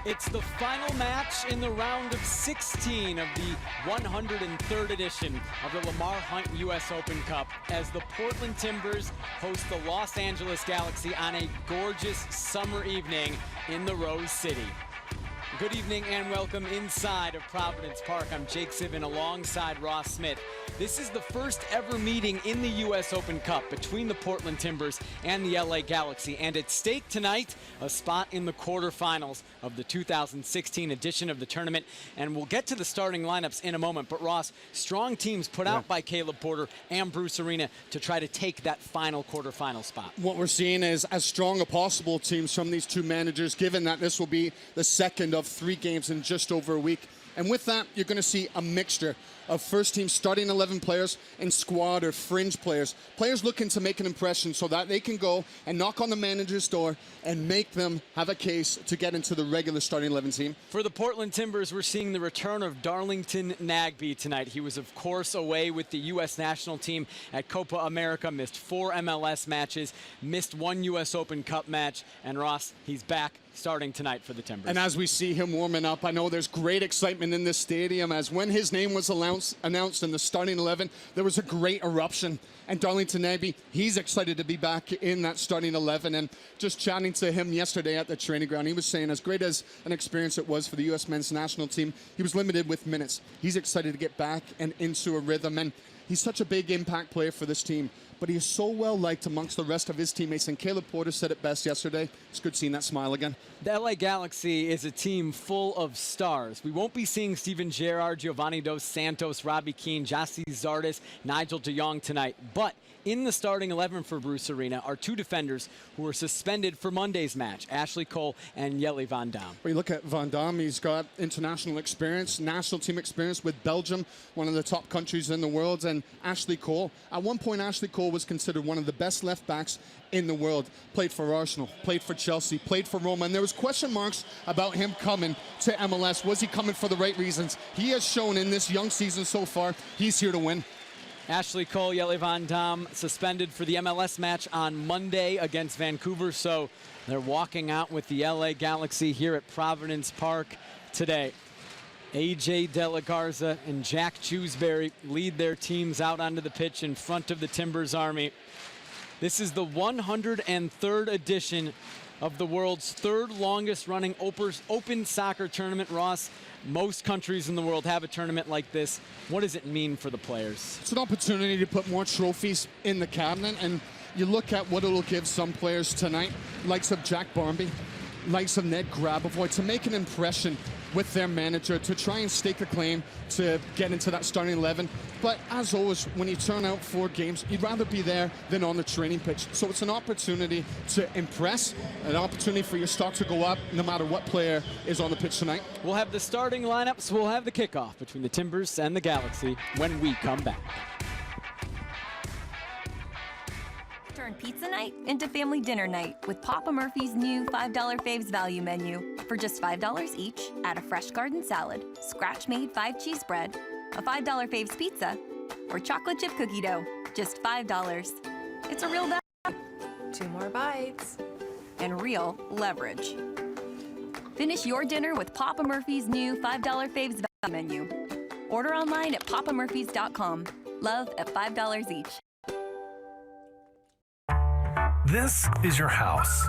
It's the final match in the round of 16 of the 103rd edition of the Lamar Hunt U.S. Open Cup as the Portland Timbers host the Los Angeles Galaxy on a gorgeous summer evening in the Rose City. Good evening and welcome inside of Providence Park. I'm Jake Sivin alongside Ross Smith. This is the first ever meeting in the U.S. Open Cup between the Portland Timbers and the LA Galaxy. And at stake tonight, a spot in the quarterfinals of the 2016 edition of the tournament. And we'll get to the starting lineups in a moment. But Ross, strong teams put out by Caleb Porter and Bruce Arena to try to take that final quarterfinal spot. What we're seeing is as strong as possible teams from these two managers, given that this will be the second of 3 games in just over a week. And with that, you're going to see a mixture of first-team starting 11 players and squad or fringe players. Players looking to make an impression so that they can go and knock on the manager's door and make them have a case to get into the regular starting 11 team. For the Portland Timbers, we're seeing the return of Darlington Nagbe tonight. He was, of course, away with the U.S. national team at Copa America, missed 4 MLS matches, missed 1 U.S. Open Cup match, and Ross, he's back starting tonight for the Timbers. And as we see him warming up, I know there's great excitement in this stadium as when his name was announced in the starting 11, there was a great eruption. And Darlington Nagbe, he's excited to be back in that starting 11. And just chatting to him yesterday at the training ground, he was saying as great as an experience it was for the U.S. men's national team, he was limited with minutes. He's excited to get back and into a rhythm. And he's such a big impact player for this team, but he is so well liked amongst the rest of his teammates. And Caleb Porter said it best yesterday. It's good seeing that smile again. The LA Galaxy is a team full of stars. We won't be seeing Steven Gerrard, Giovanni Dos Santos, Robbie Keane, Gyasi Zardes, Nigel de Jong tonight. But in the starting 11 for Bruce Arena are 2 defenders who were suspended for Monday's match, Ashley Cole and Jelle Van Damme. Well, you look at Van Damme, he's got international experience, national team experience with Belgium, one of the top countries in the world, and Ashley Cole. At one point, Ashley Cole was considered one of the best left backs in the world. Played for Arsenal, played for Chelsea, played for Roma, and there was question marks about him coming to MLS. Was he coming for the right reasons? He has shown in this young season so far, he's here to win. Ashley Cole, Jelle Van Damme suspended for the MLS match on Monday against Vancouver, so they're walking out with the LA Galaxy here at Providence Park today. AJ De La Garza and Jack Jewsbury lead their teams out onto the pitch in front of the Timbers Army. This is the 103rd edition of the world's 3rd longest running open soccer tournament. Ross, most countries in the world have a tournament like this. What does it mean for the players? It's an opportunity to put more trophies in the cabinet, and you look at what it'll give some players tonight, likes of Jack Barmby, likes of Ned Grabavoy, to make an impression with their manager, to try and stake a claim to get into that starting 11. But as always, when you turn out 4 games, you'd rather be there than on the training pitch. So it's an opportunity to impress, an opportunity for your stock to go up no matter what player is on the pitch tonight. We'll have the starting lineups. We'll have the kickoff between the Timbers and the Galaxy when we come back. Turn pizza night into family dinner night with Papa Murphy's new $5 Faves value menu. For just $5 each, add a fresh garden salad, scratch-made 5-cheese bread, a $5 Faves pizza, or chocolate chip cookie dough. Just $5. It's a real value. 2 more bites. And real leverage. Finish your dinner with Papa Murphy's new $5 Faves value menu. Order online at papamurphys.com. Love at $5 each. This is your house.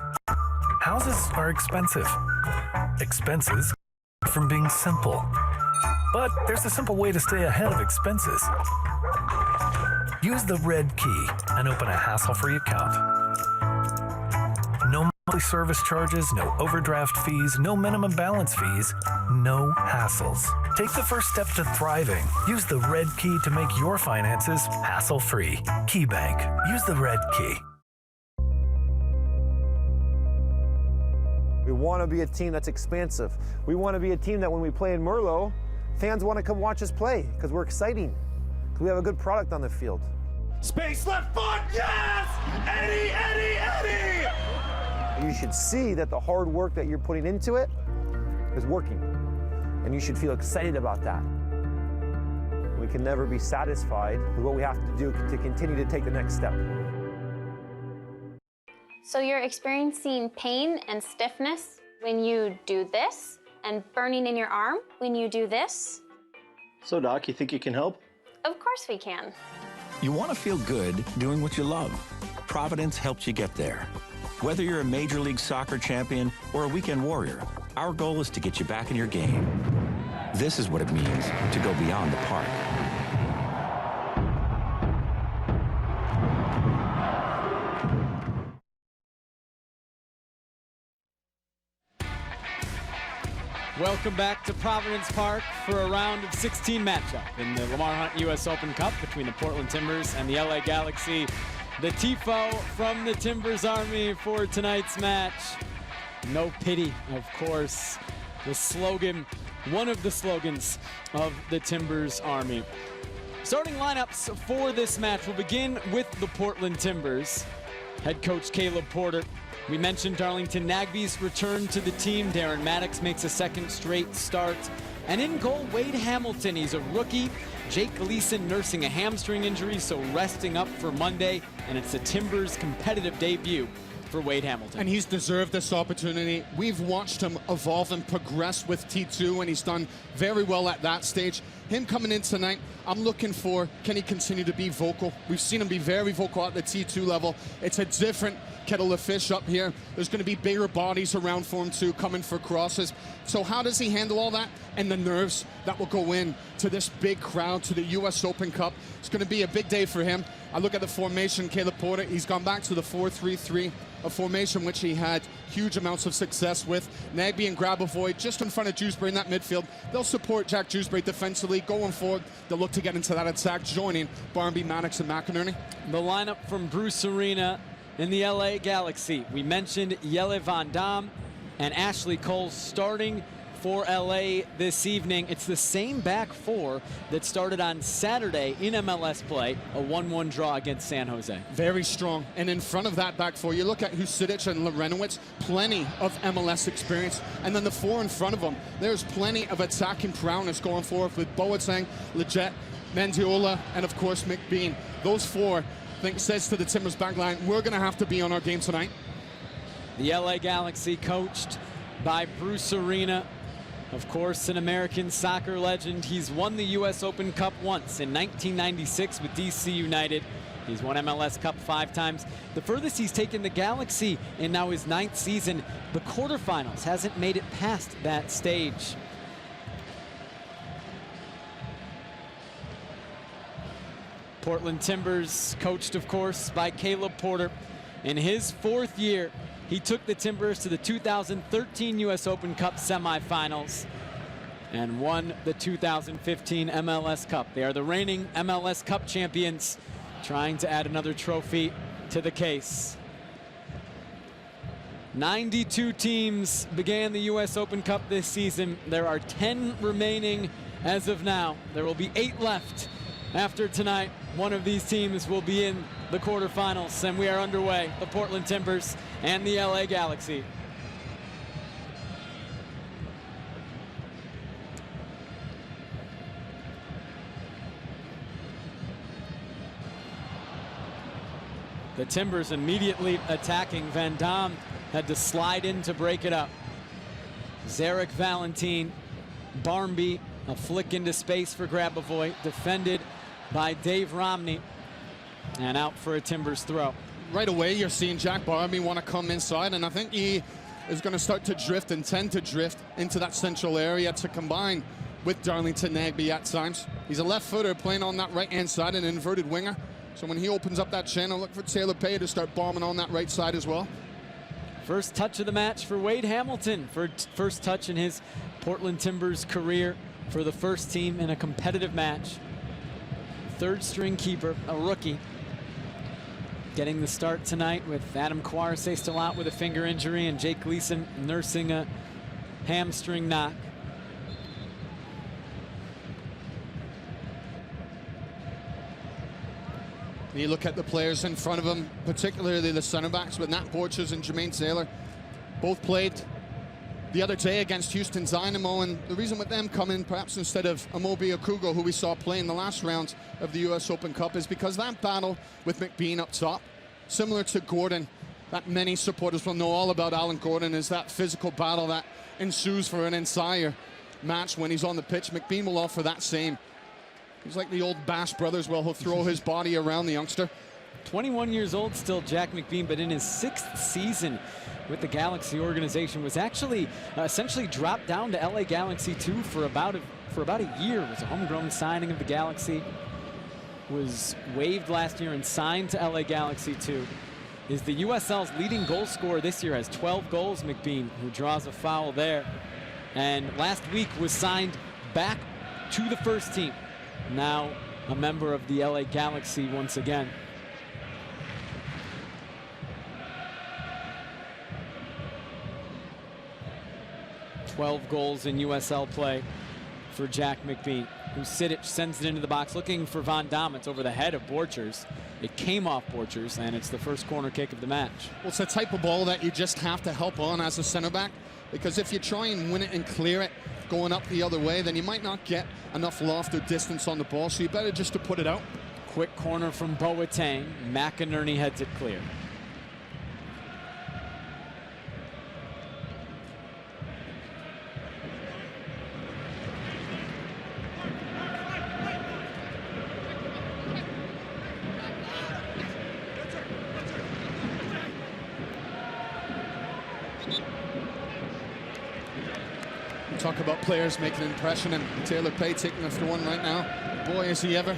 Houses are expensive. Expenses from being simple. But there's a simple way to stay ahead of expenses. Use the red key and open a hassle-free account. No monthly service charges, no overdraft fees, no minimum balance fees, no hassles. Take the first step to thriving. Use the red key to make your finances hassle-free. KeyBank. Use the red key. We want to be a team that's expansive. We want to be a team that when we play in Merlot, fans want to come watch us play because we're exciting, because we have a good product on the field. Space left foot, yes! Eddie, Eddie, Eddie! You should see that the hard work that you're putting into it is working, and you should feel excited about that. We can never be satisfied with what we have to do to continue to take the next step. So you're experiencing pain and stiffness when you do this, and burning in your arm when you do this? So, Doc, you think you can help? Of course we can. You want to feel good doing what you love. Providence helps you get there. Whether you're a Major League Soccer champion or a weekend warrior, our goal is to get you back in your game. This is what it means to go beyond the park. Welcome back to Providence Park for a round of 16 matchup in the Lamar Hunt U.S. Open Cup between the Portland Timbers and the LA Galaxy. The tifo from the Timbers Army for tonight's match. No pity, of course. The slogan, one of the slogans of the Timbers Army. Starting lineups for this match will begin with the Portland Timbers. Head coach Caleb Porter. We mentioned Darlington Nagbe's return to the team. Darren Maddox makes a second straight start. And in goal, Wade Hamilton. He's a rookie. Jake Gleason nursing a hamstring injury, so resting up for Monday. And it's the Timbers' competitive debut for Wade Hamilton. And he's deserved this opportunity. We've watched him evolve and progress with T2, and he's done very well at that stage. Him coming in tonight, I'm looking for, can he continue to be vocal? We've seen him be very vocal at the T2 level. It's a different kettle of fish up here. There's going to be bigger bodies around for him too, coming for crosses. So how does he handle all that? And the nerves that will go in to this big crowd, to the U.S. Open Cup. It's going to be a big day for him. I look at the formation, Caleb Porter, he's gone back to the 4-3-3, a formation which he had huge amounts of success with. Nagbe and Grabavoy just in front of Dewsbury in that midfield. They'll support Jack Dewsbury defensively. Going forward, they'll look to get into that attack, joining Barnby, Maddox, and McInerney. The lineup from Bruce Arena in the LA Galaxy. We mentioned Jelle Van Dam and Ashley Cole starting for LA this evening. It's the same back four that started on Saturday in MLS play, a 1-1 draw against San Jose. Very strong. And in front of that back four, you look at Husidic and Lorenowitz, plenty of MLS experience. And then the four in front of them, there's plenty of attacking prowess going forward with Boateng, Leggett, Mendiola, and of course McBean. Those four, I think, says to the Timbers backline, we're going to have to be on our game tonight. The LA Galaxy coached by Bruce Arena. Of course, an American soccer legend. He's won the U.S. Open Cup once in 1996 with DC United. He's won MLS Cup 5 times. The furthest he's taken the Galaxy in now his 9th season, the quarterfinals, hasn't made it past that stage. Portland Timbers coached, of course, by Caleb Porter. In his 4th year, he took the Timbers to the 2013 U.S. Open Cup semifinals and won the 2015 MLS Cup. They are the reigning MLS Cup champions, trying to add another trophy to the case. 92 teams began the U.S. Open Cup this season. There are 10 remaining as of now. There will be 8 left after tonight. One of these teams will be in the quarterfinals, and we are underway. The Portland Timbers and the LA Galaxy. The Timbers immediately attacking. Van Dam had to slide in to break it up. Zarek Valentin, Barnby, a flick into space for Grabavoy, defended by Dave Romney, and out for a Timbers throw. Right away, you're seeing Jack Barnby want to come inside, and I think he is going to start to drift and tend to drift into that central area to combine with Darlington Nagbe at times. He's a left footer playing on that right-hand side, an inverted winger. So when he opens up that channel, look for Taylor Pay to start bombing on that right side as well. First touch of the match for Wade Hamilton, first touch in his Portland Timbers career for the first team in a competitive match. Third string keeper, a rookie, getting the start tonight with Adam Kwarase still out with a finger injury and Jake Gleason nursing a hamstring knock. You look at the players in front of him, particularly the center backs with Nat Borchers and Jermaine Taylor. Both played the other day against Houston Dynamo, and the reason with them coming perhaps instead of Amobi Okugo, who we saw play in the last round of the US Open Cup, is because that battle with McBean up top, similar to Gordon that many supporters will know all about Alan Gordon is that physical battle that ensues for an entire match when he's on the pitch. McBean will offer that same. He's like the old Bash brothers. Well, he'll throw his body around the youngster. 21 years old still, Jack McBean, but in his 6th season with the Galaxy organization, was actually essentially dropped down to LA Galaxy 2 for about a year. It was a homegrown signing of the Galaxy. Was waived last year and signed to LA Galaxy 2. Is the USL's leading goal scorer this year, has 12 goals, McBean, who draws a foul there. And last week was signed back to the first team. Now a member of the LA Galaxy once again. .12 goals in USL play for Jack McBean, who sends it into the box looking for Van Damme. It's over the head of Borchers. It came off Borchers, and it's the first corner kick of the match. Well, it's the type of ball that you just have to help on as a center back, because if you try and win it and clear it going up the other way, then you might not get enough loft or distance on the ball, so you better just to put it out. Quick corner from Boateng. McInerney heads it clear. Talk about players making an impression, and Taylor Pay taking the throw in right now. Boy, is he ever,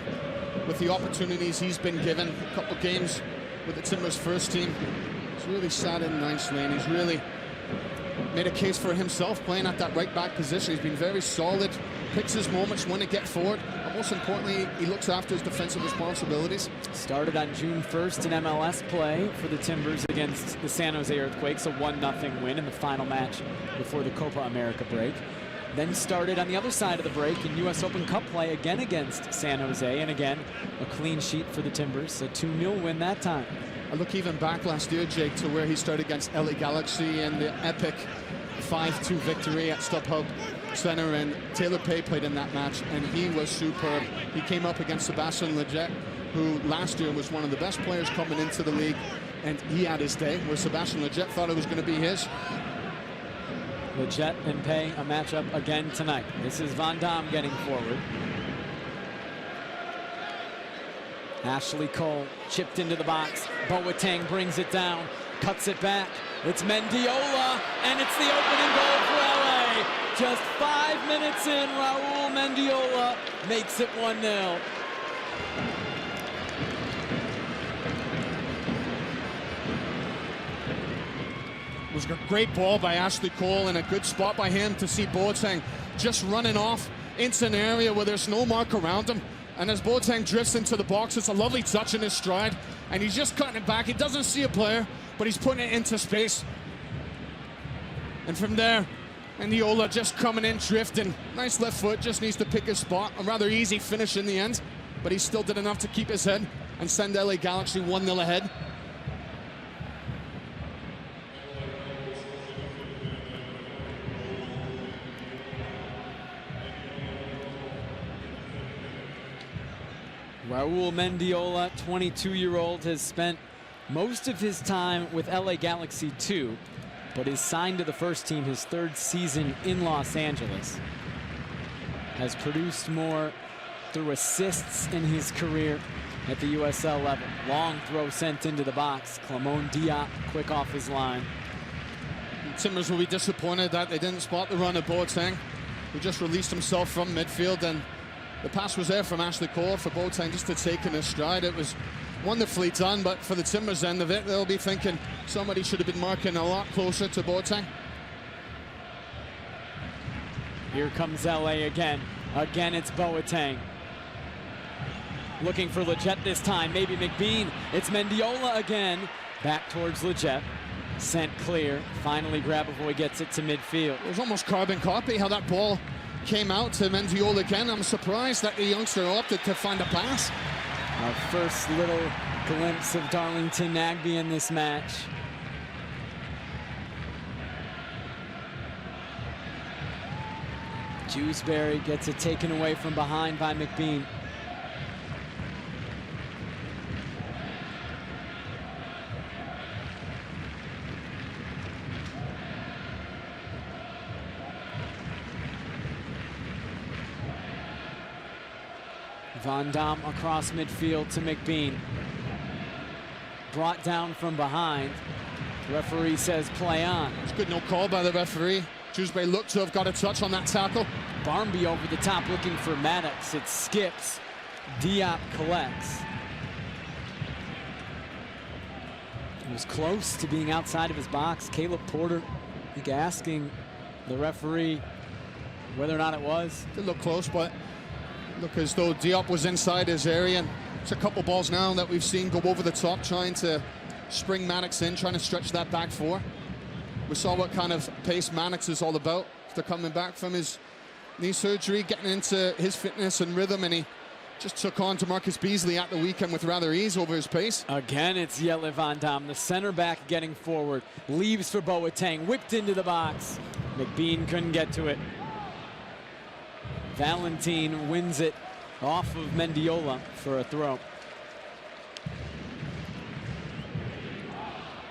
with the opportunities he's been given. A couple games with the Timbers first team. He's really sat in nicely, and he's really made a case for himself playing at that right back position. He's been very solid, picks his moments when to get forward, but most importantly, he looks after his defensive responsibilities. Started on June 1st in MLS play for the Timbers against the San Jose Earthquakes, a 1-0 win in the final match before the Copa America break. Then started on the other side of the break in U.S. Open Cup play again against San Jose, and again a clean sheet for the Timbers, a 2-0 win that time. I look even back last year, Jake, to where he started against LA Galaxy and the epic 5-2 victory at StubHub Center, and Taylor Pay played in that match, and he was superb. He came up against Sebastian Lletget, who last year was one of the best players coming into the league, and he had his day, where Sebastian Lletget thought it was going to be his. Lletget and Pay, a matchup again tonight. This is Van Damme getting forward. Ashley Cole chipped into the box. Boateng brings it down, cuts it back. It's Mendiola, and it's the opening goal for LA. Just 5 minutes in, Raul Mendiola makes it 1-0. It was a great ball by Ashley Cole and a good spot by him to see Boateng just running off into an area where there's no mark around him. And as Boateng drifts into the box, it's a lovely touch in his stride. And he's just cutting it back. He doesn't see a player, but he's putting it into space. And from there, Mendiola just coming in, drifting. Nice left foot, just needs to pick his spot. A rather easy finish in the end, but he still did enough to keep his head and send LA Galaxy 1-0 ahead. Raul Mendiola, 22-year-old, has spent most of his time with LA Galaxy 2, but is signed to the first team his 3rd season in Los Angeles. Has produced more through assists in his career at the USL level. Long throw sent into the box. Clemon Diop quick off his line. Timbers will be disappointed that they didn't spot the run of Boateng, who just released himself from midfield, and the pass was there from Ashley Cole for Boateng just to take in his stride. It was wonderfully done, but for the Timbers end of it, they'll be thinking somebody should have been marking a lot closer to Boateng. Here comes LA again. Again, it's Boateng. Looking for Lletget this time, maybe McBean. It's Mendiola again. Back towards Lletget. Sent clear. Finally, Grabavoy gets it to midfield. It was almost carbon copy how that ball came out to Mendiola again. I'm surprised that the youngster opted to find a pass. Our first little glimpse of Darlington Nagbe in this match. Jewsbury gets it taken away from behind by McBean. Van Dam across midfield to McBean. Brought down from behind. Referee says play on. It's good no call by the referee. Dewsbury looked to have got a touch on that tackle. Barmby over the top looking for Maddox. It skips. Diop collects. He was close to being outside of his box. Caleb Porter, I think, asking the referee whether or not it was. Did look close, but look as though Diop was inside his area. And it's a couple balls now that we've seen go over the top, trying to spring Maddox in, trying to stretch that back four. We saw what kind of pace Maddox is all about after coming back from his knee surgery, getting into his fitness and rhythm, and he just took on to Marcus Beasley at the weekend with rather ease over his pace. Again, it's Jelle Van Dam, the center back getting forward. Leaves for Boateng, whipped into the box. McBean couldn't get to it. Valentin wins it off of Mendiola for a throw.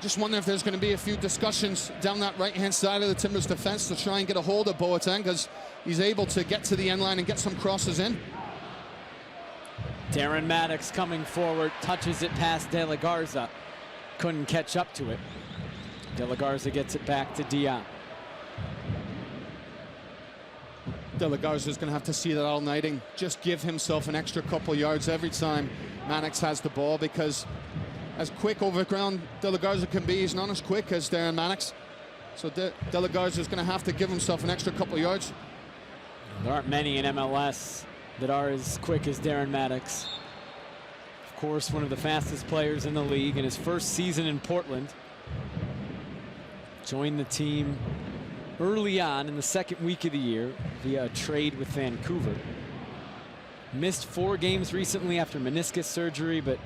Just wonder if there's going to be a few discussions down that right-hand side of the Timbers defense to try and get a hold of Boateng, because he's able to get to the end line and get some crosses in. Darren Maddox coming forward, touches it past De La Garza. Couldn't catch up to it. De La Garza gets it back to Diop. De La Garza is going to have to see that all nighting. Just give himself an extra couple yards every time Maddox has the ball, because as quick over the ground De La Garza can be, he's not as quick as Darren Maddox. So De La Garza is going to have to give himself an extra couple yards. There aren't many in MLS that are as quick as Darren Maddox. Of course, one of the fastest players in the league in his first season in Portland. Joined the team early on in the second week of the year via a trade with Vancouver. Missed 4 games recently after meniscus surgery, but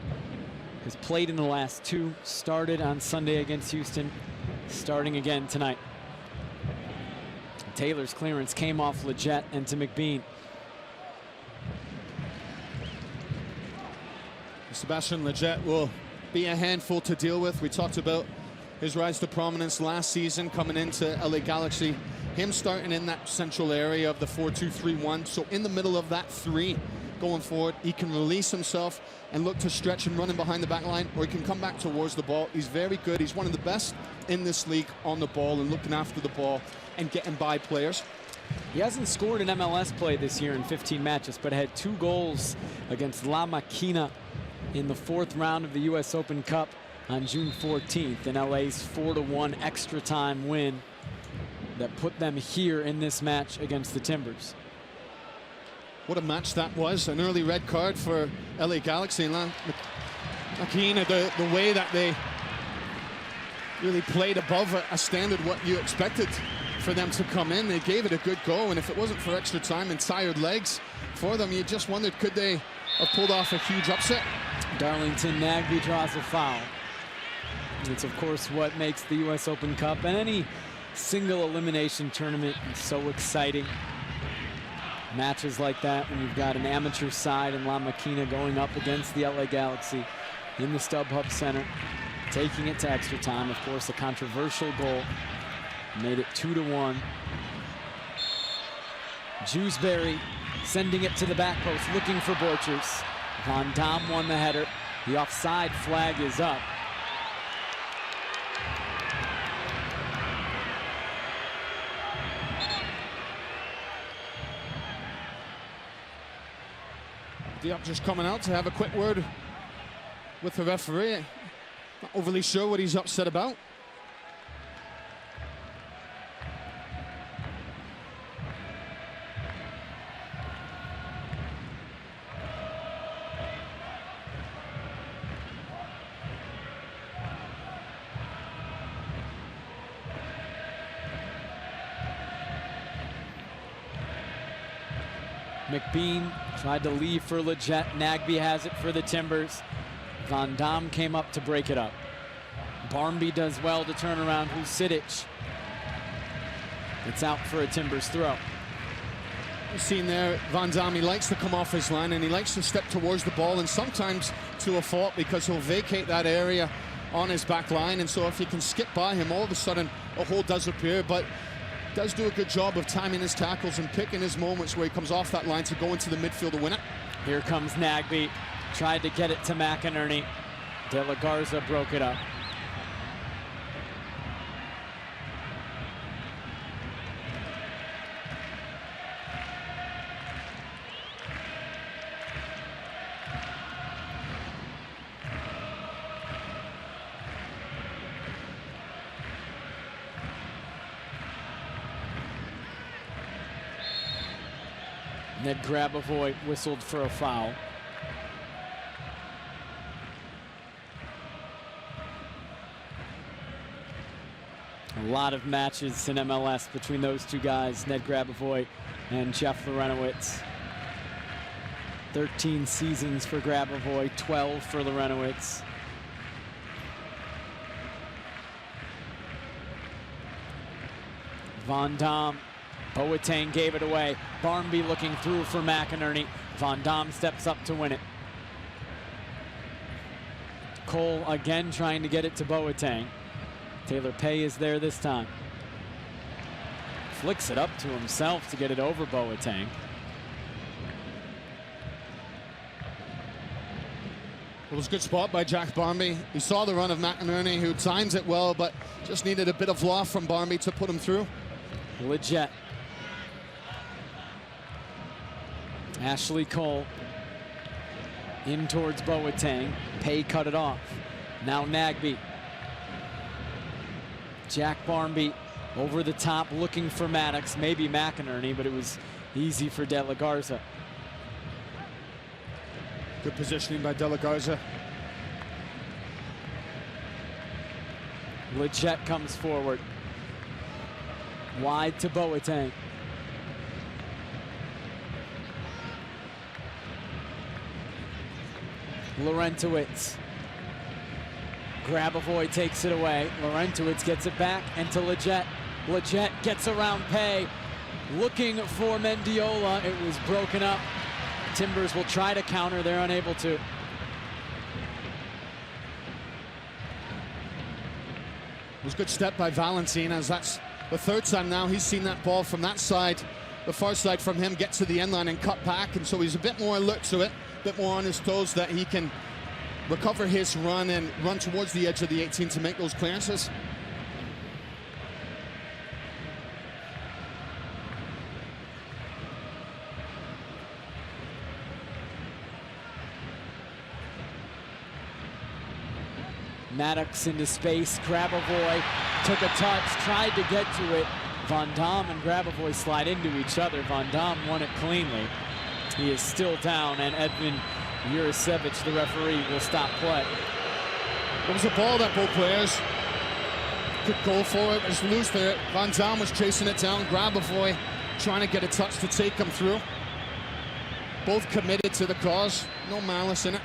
has played in the last 2. Started on Sunday against Houston, starting again tonight. Taylor's clearance came off Leggett and to McBean. Sebastian Leggett will be a handful to deal with. We talked about his rise to prominence last season coming into LA Galaxy. Him starting in that central area of the 4-2-3-1. So in the middle of that 3 going forward, he can release himself and look to stretch and run in behind the back line, or he can come back towards the ball. He's very good. He's one of the best in this league on the ball and looking after the ball and getting by players. He hasn't scored in MLS play this year in 15 matches, but had 2 goals against La Maquina in the 4th round of the U.S. Open Cup on June 14th in LA's 4-1 extra time win that put them here in this match against the Timbers. What a match that was. An early red card for LA Galaxy. And Maquina, the way that they really played above a standard what you expected for them to come in. They gave it a good go, and if it wasn't for extra time and tired legs for them, you just wondered, could they have pulled off a huge upset? Darlington Nagbe draws a foul. It's of course what makes the U.S. Open Cup and any single elimination tournament so exciting. Matches like that when you've got an amateur side in La Maquina going up against the LA Galaxy in the StubHub Center, taking it to extra time. Of course, a controversial goal made it 2-1. Dewsbury sending it to the back post, looking for Borchers. Van Dam won the header. The offside flag is up. Diop just coming out to have a quick word with the referee. Not overly sure what he's upset about. McBean tried to leave for Leggett. Nagbe has it for the Timbers. Van Dam came up to break it up. Barmby does well to turn around Husidic. It's out for a Timbers throw. You've seen there, Van Dam, he likes to come off his line and he likes to step towards the ball, and sometimes to a fault, because he'll vacate that area on his back line, and so if you can skip by him, all of a sudden a hole does appear, but does do a good job of timing his tackles and picking his moments where he comes off that line to go into the midfield to win it. Here comes Nagbe. Tried to get it to McInerney. De La Garza broke it up. Ned Grabavoy whistled for a foul. A lot of matches in MLS between those two guys, Ned Grabavoy and Jeff Larentowicz. 13 seasons for Grabavoy, 12 for Larentowicz. Von Dam, Boateng gave it away. Barmby looking through for McInerney. Von Dam steps up to win it. Cole again trying to get it to Boateng. Taylor Pay is there this time. Flicks it up to himself to get it over Boateng. It was a good spot by Jack Barmby. He saw the run of McInerney, who times it well, but just needed a bit of loft from Barmby to put him through. Legit. Ashley Cole in towards Boateng. Pay cut it off. Now Nagbe. Jack Barmby over the top looking for Maddox, maybe McInerney, but it was easy for De La Garza. Good positioning by De La Garza. Legit comes forward. Wide to Boateng. Larentowicz. Grabavoy takes it away. Larentowicz gets it back and to Legit. Legit gets around Pay. Looking for Mendiola. It was broken up. Timbers will try to counter. They're unable to. It was a good step by Valentin, as that's the third time now he's seen that ball from that side, the far side from him, get to the end line and cut back, and so he's a bit more alert to it, a bit more on his toes that he can recover his run and run towards the edge of the 18 to make those clearances. Maddox into space. Grabavoy took a touch, tried to get to it. Von Dam and Grabavoy slide into each other. Von Dam won it cleanly. He is still down, and Edvin Jurasevich, the referee, will stop play. It was a ball that both players could go for. It was loose there. Von Dam was chasing it down. Grabavoy trying to get a touch to take him through. Both committed to the cause. No malice in it.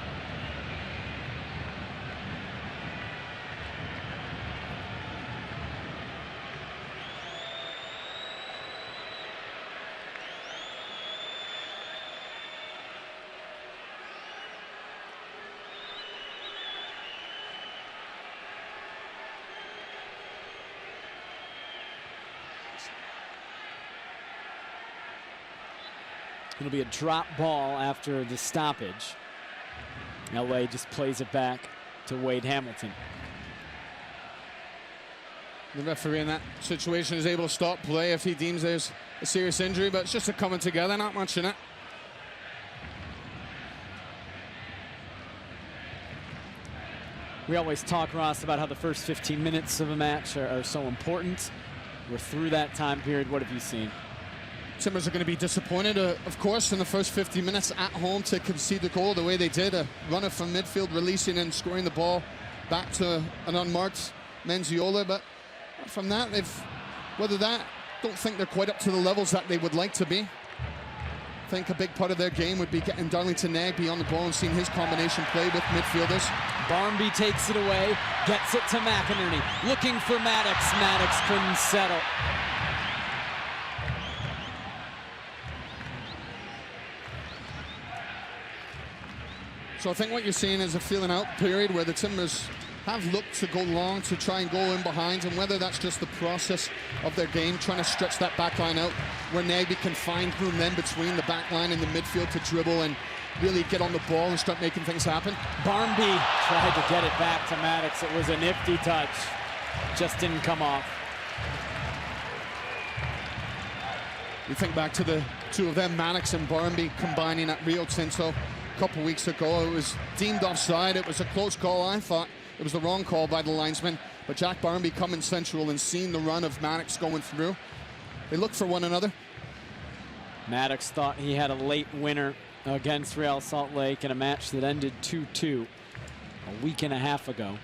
It'll be a drop ball after the stoppage. LA just plays it back to Wade Hamilton. The referee in that situation is able to stop play if he deems there's a serious injury, but it's just a coming together, not much in it. We always talk, Ross, about how the first 15 minutes of a match are so important. We're through that time period. What have you seen? Timbers are going to be disappointed, of course, in the first 50 minutes at home to concede the goal the way they did. A runner from midfield releasing and scoring the ball back to an unmarked Mendiola. But from that, don't think they're quite up to the levels that they would like to be. I think a big part of their game would be getting Darlington Nagbe on the ball and seeing his combination play with midfielders. Barmby takes it away, gets it to McInerney, looking for Maddox. Maddox couldn't settle. So I think what you're seeing is a feeling out period where the Timbers have looked to go long to try and go in behind, and whether that's just the process of their game, trying to stretch that back line out, where Nagbe can find room then between the back line and the midfield to dribble and really get on the ball and start making things happen. Barmby tried to get it back to Maddox. It was a nifty touch. Just didn't come off. You think back to the two of them, Maddox and Barmby, combining at Rio Tinto a couple weeks ago. It was deemed offside. It was a close call. I thought it was the wrong call by the linesman. But Jack Barmby coming central and seeing the run of Maddox going through. They look for one another. Maddox thought he had a late winner against Real Salt Lake in a match that ended 2-2 a week and a half ago.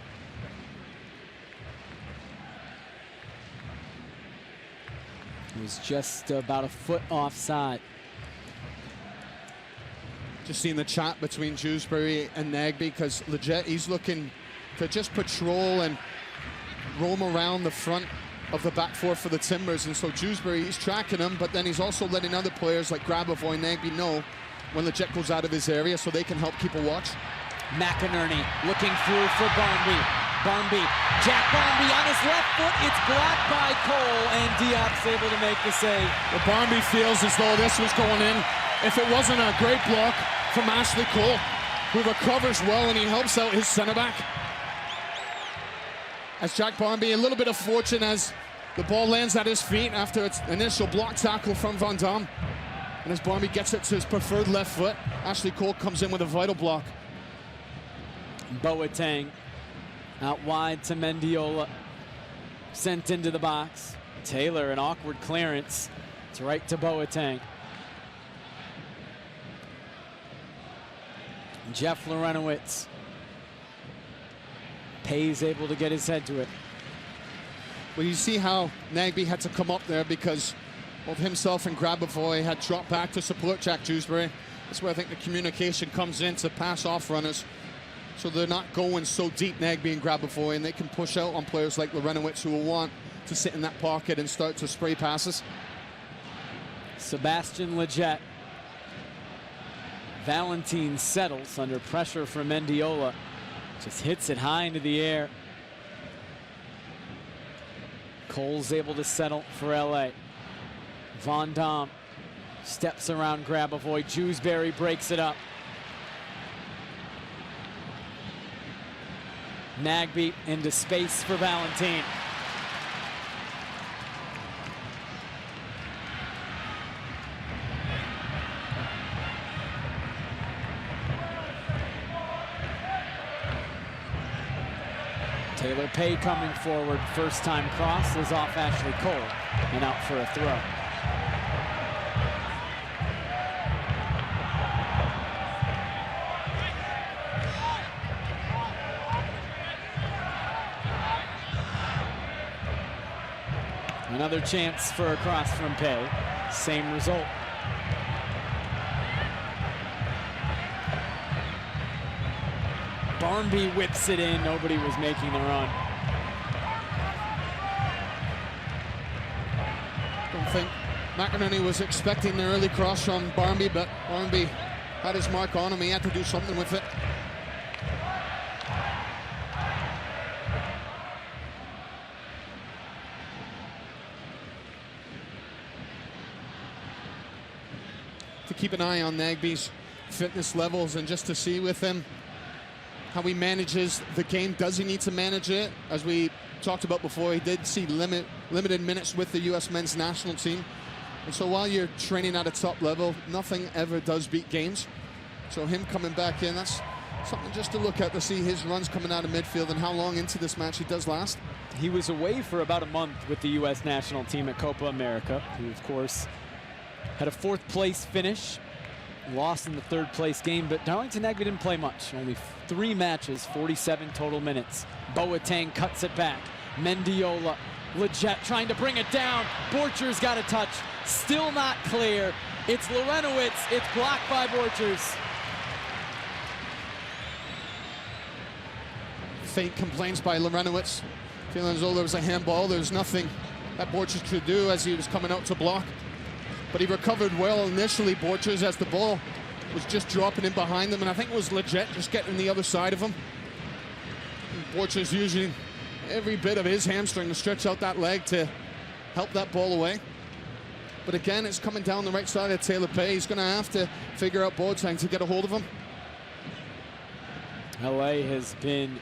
He was just about a foot offside. Just seeing the chat between Dewsbury and Nagby, because Leggett, he's looking to just patrol and roam around the front of the back four for the Timbers. And so Dewsbury, he's tracking him, but then he's also letting other players like Grabavoy, Nagby know when Leggett goes out of his area so they can help keep a watch. McInerney looking through for Barmby. Barmby, Jack Barmby on his left foot. It's blocked by Cole, and Diop's able to make the save. Well, Barmby feels as though this was going in. If it wasn't a great block from Ashley Cole, who recovers well and he helps out his center back. As Jack Barmby, a little bit of fortune as the ball lands at his feet after its initial block tackle from Van Dam. And as Barmby gets it to his preferred left foot, Ashley Cole comes in with a vital block. Boateng out wide to Mendiola, sent into the box. Taylor, an awkward clearance. It's right to Boateng. Jeff Lorenowitz. Pay's able to get his head to it. Well, you see how Nagby had to come up there because both himself and Grabavoy had dropped back to support Jack Dewsbury. That's where I think the communication comes in to pass off runners. So they're not going so deep, Nagby and Grabavoy, and they can push out on players like Lorenowitz who will want to sit in that pocket and start to spray passes. Sebastian Leggett. Valentine settles under pressure from Mendiola. Just hits it high into the air. Cole's able to settle for LA. Van Dam steps around Grabavoy. Dewsbury breaks it up. Nagby into space for Valentine. Taylor Pay coming forward. First time cross is off Ashley Cole and out for a throw. Another chance for a cross from Pay. Same result. Barmby whips it in. Nobody was making the run. Don't think McInerney was expecting the early cross from Barmby, but Barmby had his mark on him. He had to do something with it. To keep an eye on Nagby's fitness levels and just to see with him how he manages the game. Does he need to manage it? As we talked about before, he did see limited minutes with the U.S. men's national team. And so while you're training at a top level, nothing ever does beat games. So him coming back in, that's something just to look at to see his runs coming out of midfield and how long into this match he does last. He was away for about a month with the U.S. national team at Copa America, who of course had a 4th place finish. Lost in the 3rd place game, but Darlington Nagby didn't play much. Only 3 matches, 47 total minutes. Boateng cuts it back. Mendiola, Leggett trying to bring it down. Borchers got a touch. Still not clear. It's Lorenowitz. It's blocked by Borchers. Faint complaints by Lorenowitz. Feeling as though there was a handball. There's nothing that Borchers could do as he was coming out to block. But he recovered well initially, Borchers, as the ball was just dropping in behind them. And I think it was Leggett just getting the other side of him. And Borchers using every bit of his hamstring to stretch out that leg to help that ball away. But again, it's coming down the right side of Taylor Pay. He's going to have to figure out Boateng to get a hold of him. LA has been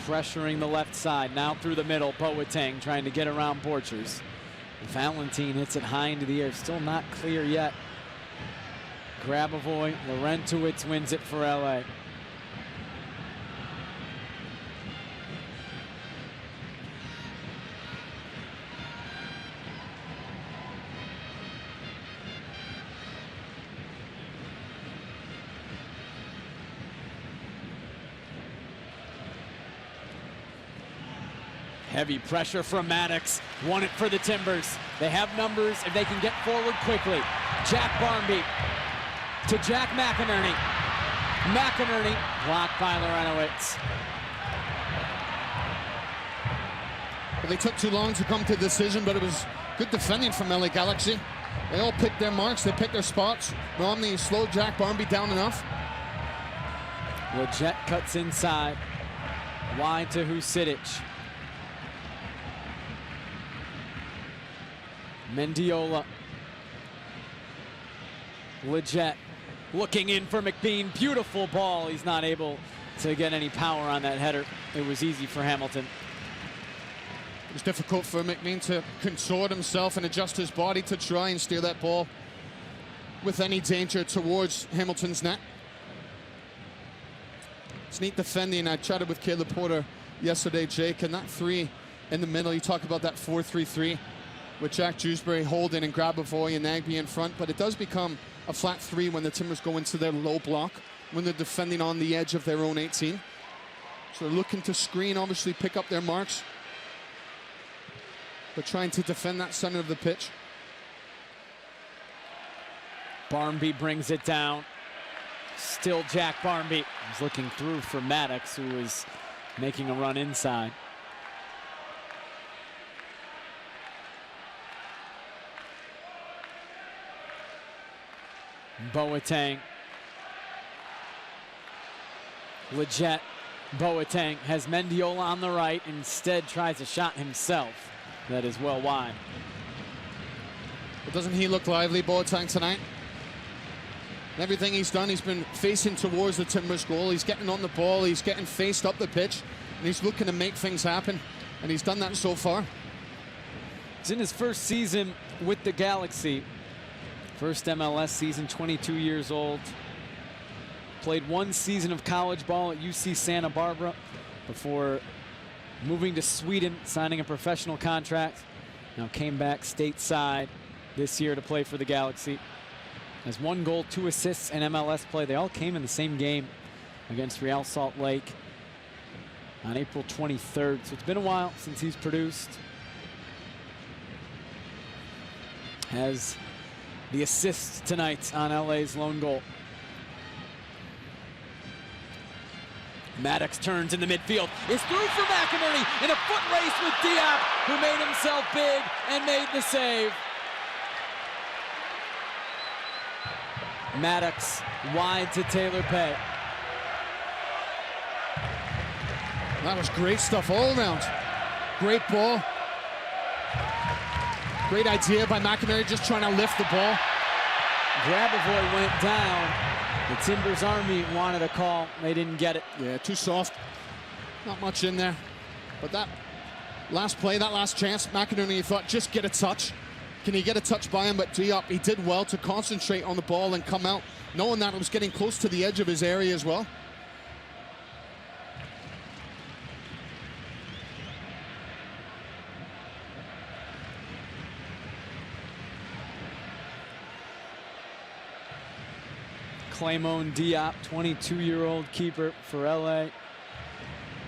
pressuring the left side. Now through the middle, Boateng trying to get around Borchers. Valentine hits it high into the air. Still not clear yet. Grabavoy, Laurentowicz wins it for LA. Heavy pressure from Maddox. Won it for the Timbers. They have numbers if they can get forward quickly. Jack Barmby to Jack McInerney. McInerney blocked by Laurentowicz. Well, they took too long to come to a decision, but it was good defending from LA Galaxy. They all picked their marks. They picked their spots. Romney slowed Jack Barmby down enough. Leggett cuts inside. Wide to Husidic. Mendiola. Leggett looking in for McBean. Beautiful ball. He's not able to get any power on that header. It was easy for Hamilton. It was difficult for McBean to contort himself and adjust his body to try and steer that ball with any danger towards Hamilton's net. It's neat defending. I chatted with Caleb Porter yesterday, Jake, and that three in the middle, you talk about that 4-3-3 with Jack Dewsbury holding and Grabavoy and Nagby in front, but it does become a flat three when the Timbers go into their low block, when they're defending on the edge of their own 18. So they're looking to screen, obviously pick up their marks, but trying to defend that center of the pitch. Barmby brings it down. Still Jack Barmby. He's looking through for Maddox, who was making a run inside. Boateng. Leggett. Boateng has Mendiola on the right. Instead tries a shot himself. That is well wide. But doesn't he look lively, Boateng, tonight? Everything he's done, he's been facing towards the Timbers goal. He's getting on the ball. He's getting faced up the pitch. And he's looking to make things happen. And he's done that so far. It's in his first season with the Galaxy. First MLS season, 22 years old. Played one season of college ball at UC Santa Barbara before moving to Sweden, signing a professional contract. Now came back stateside this year to play for the Galaxy. Has 1 goal, 2 assists in MLS play. They all came in the same game against Real Salt Lake on April 23rd. So it's been a while since he's produced. Has the assist tonight on LA's lone goal. Maddox turns in the midfield. Is through for McInerney in a foot race with Diop, who made himself big and made the save. Maddox wide to Taylor Pay. That was great stuff all around. Great ball. Great idea by McInerney, just trying to lift the ball. Grabavoy went down. The Timbers Army wanted a call. They didn't get it. Yeah, too soft. Not much in there. But that last play, that last chance, McInerney thought, just get a touch. Can he get a touch by him? But Diop, he did well to concentrate on the ball and come out, knowing that it was getting close to the edge of his area as well. Claymon Diop, 22-year-old keeper for LA.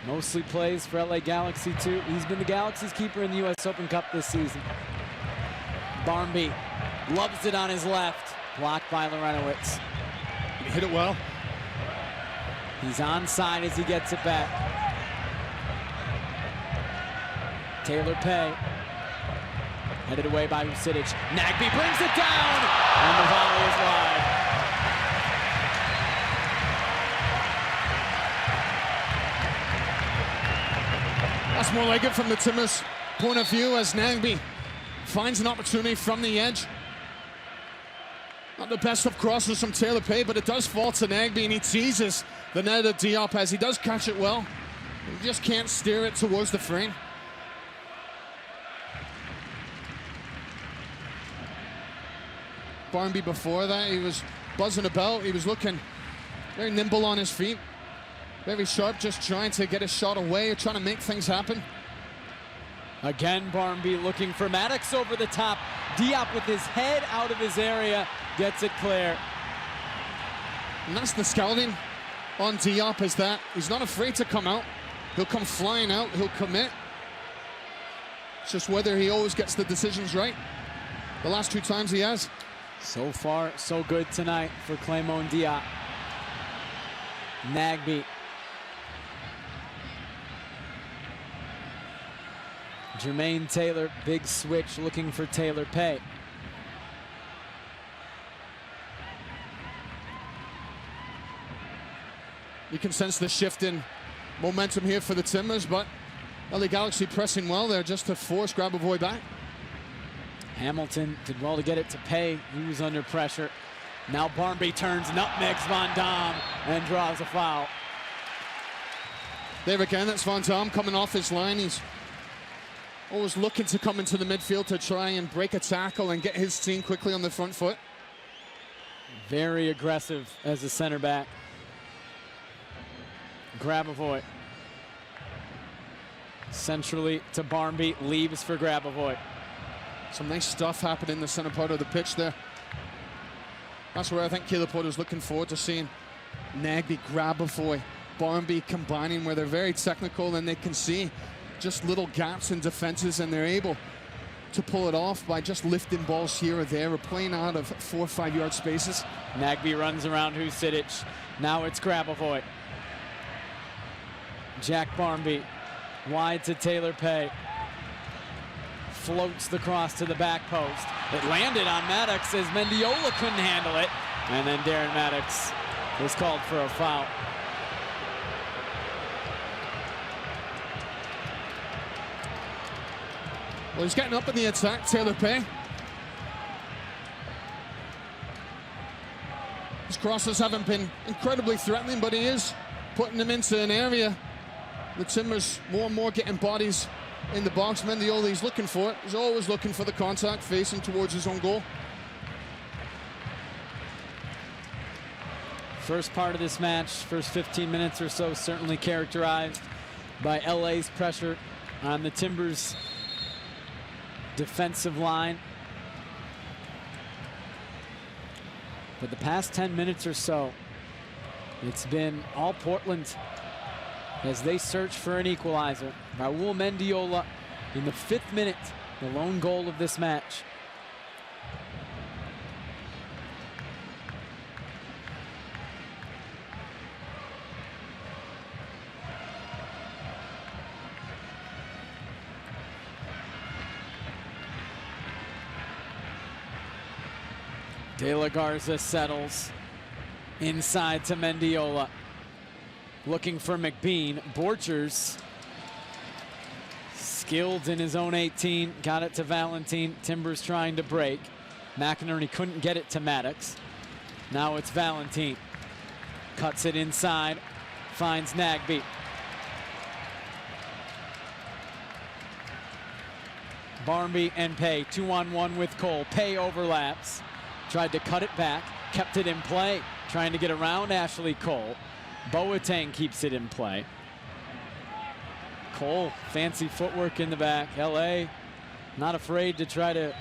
Mostly plays for LA Galaxy too. He's been the Galaxy's keeper in the US Open Cup this season. Barmby loves it on his left. Blocked by Laurentowicz. He hit it well. He's onside as he gets it back. Taylor Pay. Headed away by Husidic. Nagby brings it down! And the volley is wide. That's more like it from the Timbers' point of view as Nagby finds an opportunity from the edge. Not the best of crosses from Taylor Pay, but it does fall to Nagbe, and he teases the net of Diop as he does catch it well. He just can't steer it towards the frame. Barnby before that, he was buzzing about. He was looking very nimble on his feet. Very sharp, just trying to get a shot away, trying to make things happen. Again, Barnby looking for Maddox over the top. Diop with his head out of his area, gets it clear. And that's the scouting on Diop, is that he's not afraid to come out. He'll come flying out, he'll commit. It's just whether he always gets the decisions right. The last 2 times he has. So far, so good tonight for Clément Diop. Nagbe. Jermaine Taylor, big switch, looking for Taylor Pay. You can sense the shift in momentum here for the Timbers, but LA Galaxy pressing well there just to force Grabavoy back. Hamilton did well to get it to Pay. He was under pressure. Now Barnby turns, nutmegs Van Dam, and draws a foul. There again, that's Van Dam coming off his line. He's always looking to come into the midfield to try and break a tackle and get his team quickly on the front foot. Very aggressive as a center back. Grabavoy. Centrally to Barnby, leaves for Grabavoy. Some nice stuff happening in the center part of the pitch there. That's where I think Caleb Porter's looking forward to seeing Nagbe, Grabavoy, Barnby combining where they're very technical and they can see just little gaps in defenses, and they're able to pull it off by just lifting balls here or there or playing out of 4 or 5 yard spaces. Nagbe runs around Husidic. Now it's Grabavoy. Jack Barnby wide to Taylor Pay. Floats the cross to the back post. It landed on Maddox as Mendiola couldn't handle it. And then Darren Maddox was called for a foul. Well, he's getting up in the attack, Taylor Pay. His crosses haven't been incredibly threatening, but he is putting them into an area. The Timbers more and more getting bodies in the box. Mendiola, he's looking for it. He's always looking for the contact, facing towards his own goal. First part of this match, first 15 minutes or so, certainly characterized by LA's pressure on the Timbers' defensive line. But the past 10 minutes or so, it's been all Portland as they search for an equalizer. Raul Mendiola in the 5th minute, the lone goal of this match. De La Garza settles inside to Mendiola. Looking for McBean. Borchers skilled in his own 18. Got it to Valentin. Timbers trying to break. McInerney couldn't get it to Maddox. Now it's Valentin. Cuts it inside. Finds Nagbe. Barnby and Pay 2-on-1 with Cole. Pay overlaps. Tried to cut it back. Kept it in play. Trying to get around Ashley Cole. Boateng keeps it in play. Cole, fancy footwork in the back. LA not afraid to try to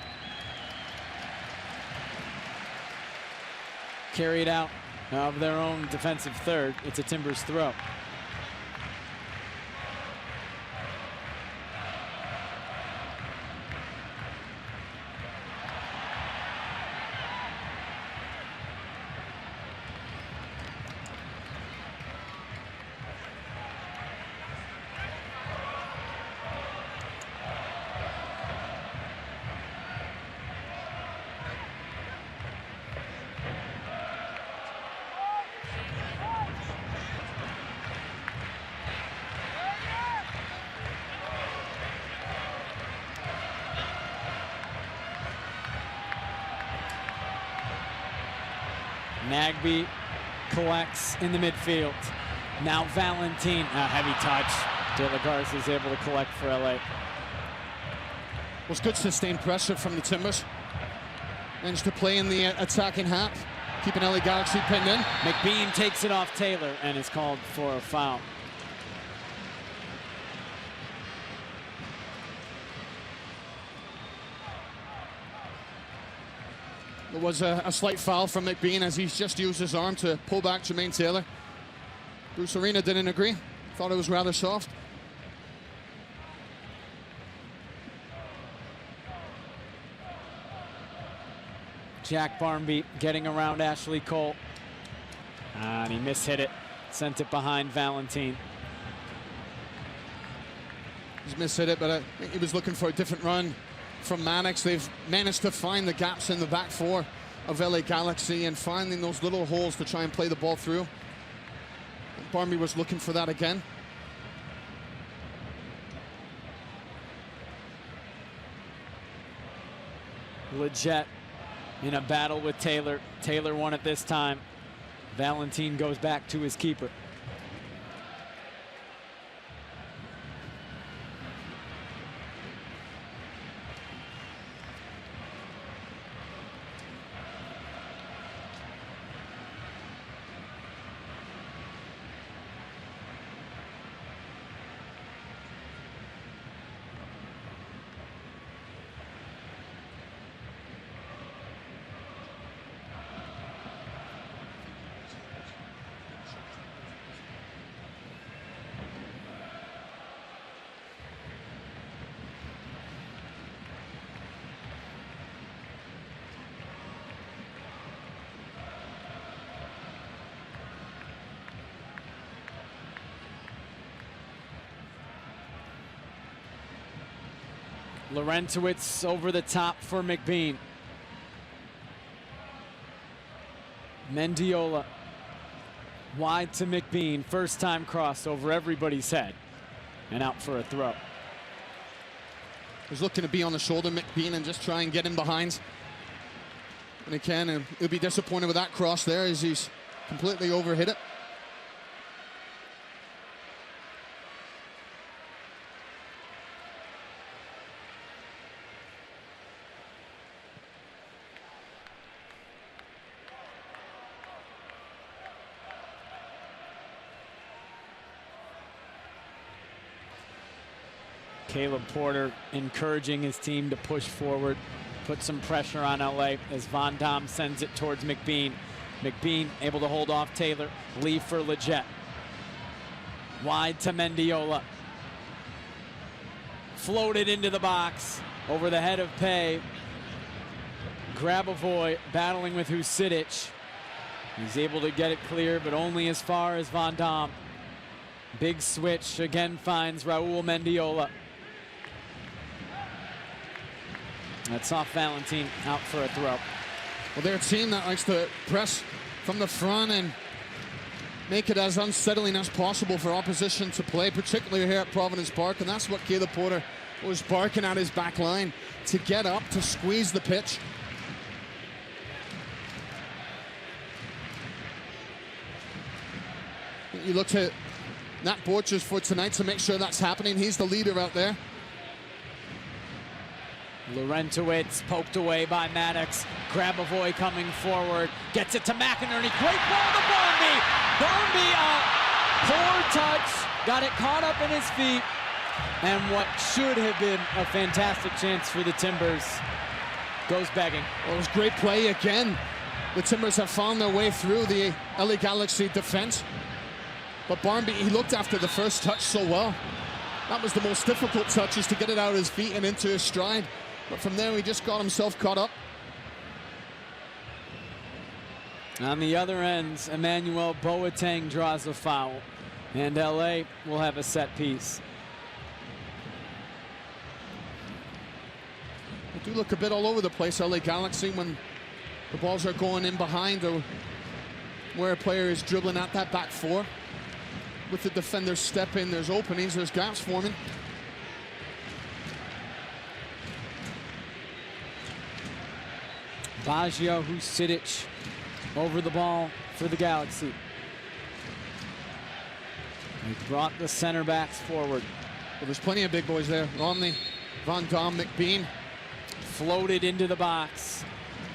carry it out of their own defensive third. It's a Timbers throw. Nagbe collects in the midfield. Now Valentin, a heavy touch. De La Garza is able to collect for LA. Was good sustained pressure from the Timbers. Managed to play in the attacking half, keeping LA Galaxy pinned in. McBean takes it off Taylor and is called for a foul. There was a slight foul from McBean as he's just used his arm to pull back Jermaine Taylor. Bruce Arena didn't agree. Thought it was rather soft. Jack Barmby getting around Ashley Cole. And he mishit it. Sent it behind Valentin. He's mishit it, but I think he was looking for a different run from Mannix. They've managed to find the gaps in the back four of LA Galaxy and finding those little holes to try and play the ball through. Barmby was looking for that again. Leggett in a battle with Taylor. Taylor won it this time. Valentin goes back to his keeper. Laurentowicz over the top for McBean. Mendiola wide to McBean. First time cross over everybody's head and out for a throw. He's looking to be on the shoulder, McBean, and just try and get him behind when he can. And he'll be disappointed with that cross there as he's completely overhit it. Caleb Porter encouraging his team to push forward, put some pressure on LA as Von Dam sends it towards McBean. McBean able to hold off Taylor, leave for Leggett. Wide to Mendiola. Floated into the box over the head of Pay. Grabavoy battling with Husidic. He's able to get it clear, but only as far as Von Dam. Big switch again finds Raul Mendiola. That's off Valentin, out for a throw. Well, they're a team that likes to press from the front and make it as unsettling as possible for opposition to play, particularly here at Providence Park, and that's what Caleb Porter was barking at his back line, to get up, to squeeze the pitch. You look to Nat Borchers for tonight to make sure that's happening. He's the leader out there. Laurentowicz poked away by Maddox. Grabavoy coming forward. Gets it to McInerney. Great ball to Barmby. Barmby, poor touch. Got it caught up in his feet. And what should have been a fantastic chance for the Timbers goes begging. Well, it was great play again. The Timbers have found their way through the LA Galaxy defense. But Barmby, he looked after the first touch so well. That was the most difficult touch, is to get it out of his feet and into his stride. But from there, he just got himself caught up. On the other end, Emmanuel Boateng draws a foul, and LA will have a set piece. They do look a bit all over the place, LA Galaxy, when the balls are going in behind or where a player is dribbling at that back four. With the defenders step in, there's openings, there's gaps forming. Baggio, Husidic over the ball for the Galaxy. He brought the center backs forward. Well, there's plenty of big boys there. Romney, Van Dam, McBean. Floated into the box.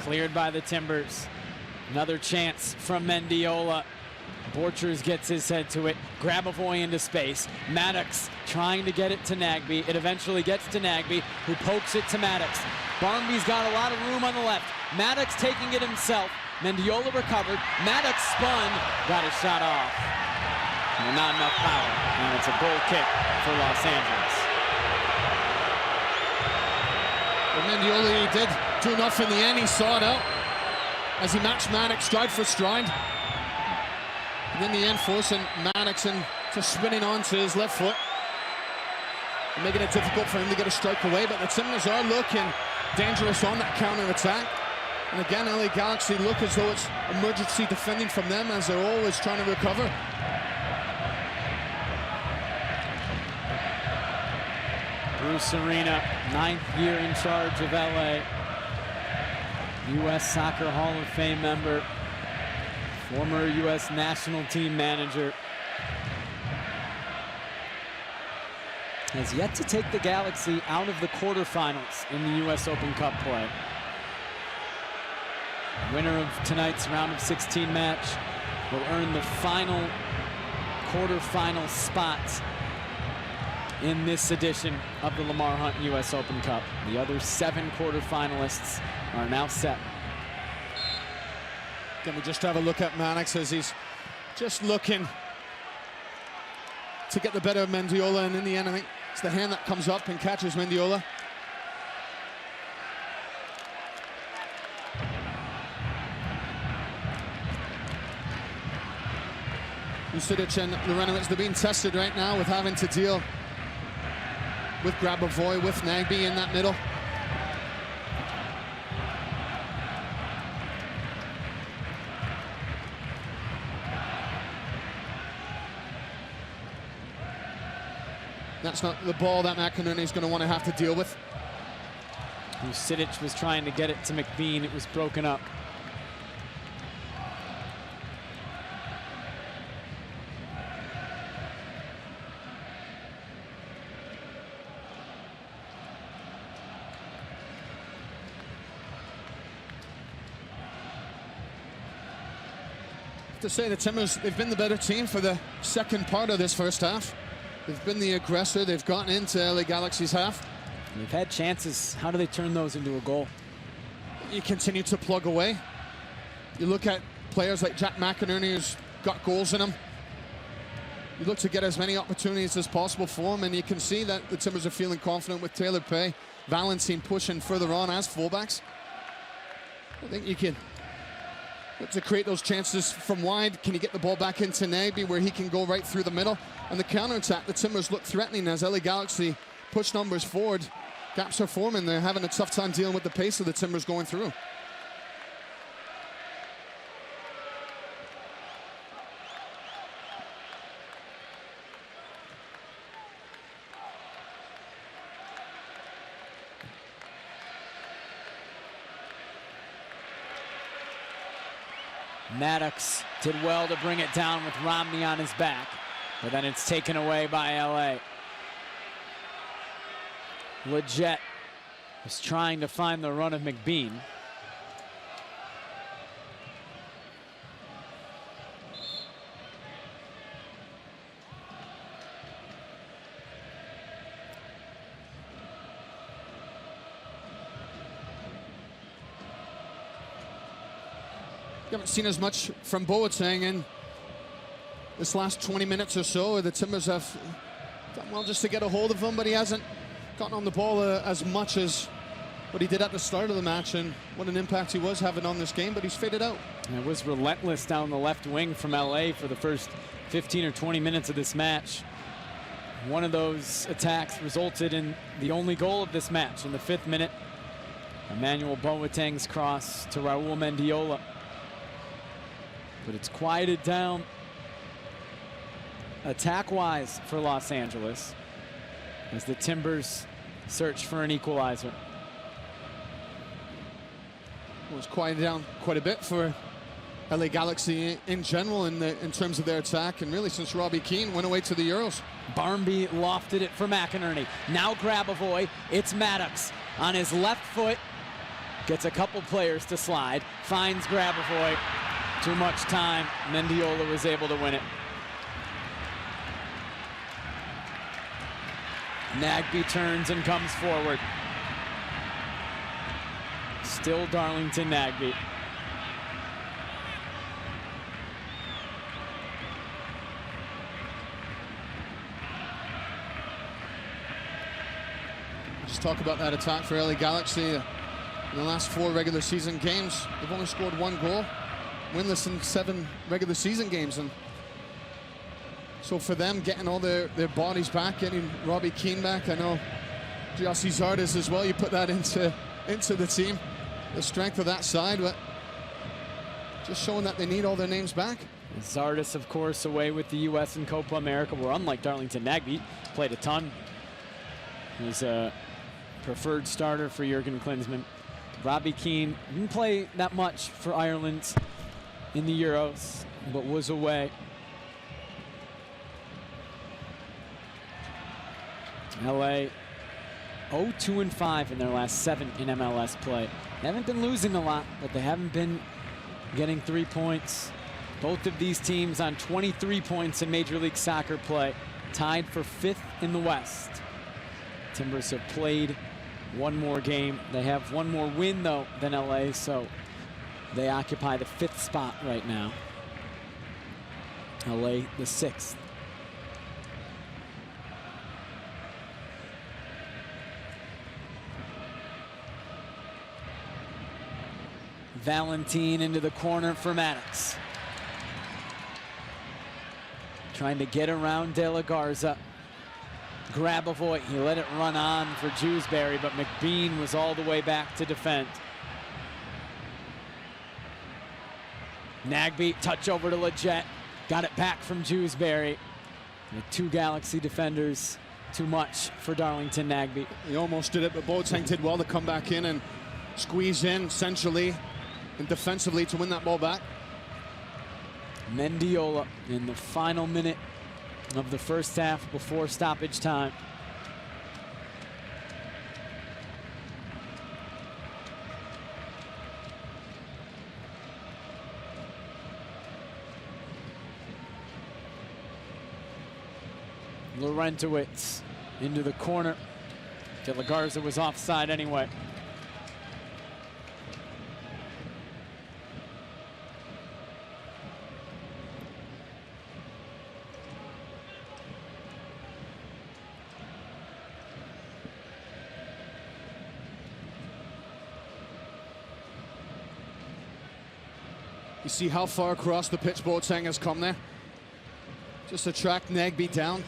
Cleared by the Timbers. Another chance from Mendiola. Borchers gets his head to it. Grabavoy into space. Maddox trying to get it to Nagbe. It eventually gets to Nagbe, who pokes it to Maddox. Barmby's got a lot of room on the left. Maddox taking it himself. Mendiola recovered. Maddox spun. Got his shot off. And not enough power. And it's a goal kick for Los Angeles. But Mendiola, he did do enough in the end. He saw it out as he matched Maddox stride for stride. And in the end, forcing Maddox into spinning onto his left foot and making it difficult for him to get a strike away. But the Timbers are looking dangerous on that counter-attack. And again, LA Galaxy look as though it's emergency defending from them, as they're always trying to recover. Bruce Arena, 9th year in charge of LA. U.S. Soccer Hall of Fame member, former U.S. national team manager. Has yet to take the Galaxy out of the quarterfinals in the U.S. Open Cup play. Winner of tonight's round of 16 match will earn the final quarterfinal spot in this edition of the Lamar Hunt U.S. Open Cup. The other 7 quarterfinalists are now set. Can we just have a look at Maddox as he's just looking to get the better of Mendiola, and in the end, I think it's the hand that comes up and catches Mendiola. Usidic and Lorenovic, they're being tested right now with having to deal with Grabavoy, with Nagbe in that middle. That's not the ball that McInerney is going to want to have to deal with. Usidic was trying to get it to McBean. It was broken up. To say the Timbers, they've been the better team for the second part of this first half. They've been the aggressor. They've gotten into LA Galaxy's half. They've had chances. How do they turn those into a goal? You continue to plug away. You look at players like Jack McInerney, who's got goals in him. You look to get as many opportunities as possible for him, and you can see that the Timbers are feeling confident with Taylor Pay, Valentine pushing further on as fullbacks. I think you can look to create those chances from wide. Can you get the ball back into Nagbe where he can go right through the middle? And the counter-attack, the Timbers look threatening as LA Galaxy push numbers forward. Gaps are forming. They're having a tough time dealing with the pace of the Timbers going through. Maddox did well to bring it down with Romney on his back, but then it's taken away by LA. Leggett was trying to find the run of McBean. You haven't seen as much from Boateng in this last 20 minutes or so. The Timbers have done well just to get a hold of him, but he hasn't gotten on the ball as much as what he did at the start of the match, and what an impact he was having on this game, but he's faded out. And it was relentless down the left wing from LA for the first 15 or 20 minutes of this match. One of those attacks resulted in the only goal of this match in the 5th minute. Emmanuel Boateng's cross to Raul Mendiola. But it's quieted down attack-wise for Los Angeles as the Timbers search for an equalizer. Well, it's quieted down quite a bit for LA Galaxy in general in terms of their attack, and really since Robbie Keane went away to the Euros. Barmby lofted it for McInerney. Now Grabavoy, it's Maddox on his left foot. Gets a couple players to slide, finds Grabavoy. Too much time, Mendiola was able to win it. Nagbe turns and comes forward. Still Darlington Nagbe. Just talk about that attack for LA Galaxy. In the last 4 regular season games, they've only scored 1 goal. Winless in 7 regular season games. And so for them, getting all their bodies back, getting Robbie Keane back, I know Gyasi Zardes as well, you put that into the team. The strength of that side, but just showing that they need all their names back. Zardes, of course, away with the U.S. and Copa America, where unlike Darlington Nagbe, played a ton. He was a preferred starter for Jurgen Klinsmann. Robbie Keane didn't play that much for Ireland in the Euros, but was away. LA 0-2-5 in their last 7 in MLS play. They haven't been losing a lot, but they haven't been getting 3 points. Both of these teams on 23 points in Major League Soccer play, tied for 5th in the West. Timbers have played 1 more game. They have 1 more win, though, than LA, so they occupy the 5th spot right now. LA the 6th. Valentine into the corner for Maddox. Trying to get around De La Garza. Grabavoy, he let it run on for Jewsbury, but McBean was all the way back to defend. Nagbe, touch over to Leggett. Got it back from Jewsbury. The 2 Galaxy defenders, too much for Darlington Nagbe. He almost did it, but Boateng did well to come back in and squeeze in centrally and defensively to win that ball back. Mendiola in the final minute of the first half before stoppage time. Laurentowicz into the corner. De La Garza was offside anyway. You see how far across the pitch Boateng has come there? Just to track Nagbe down.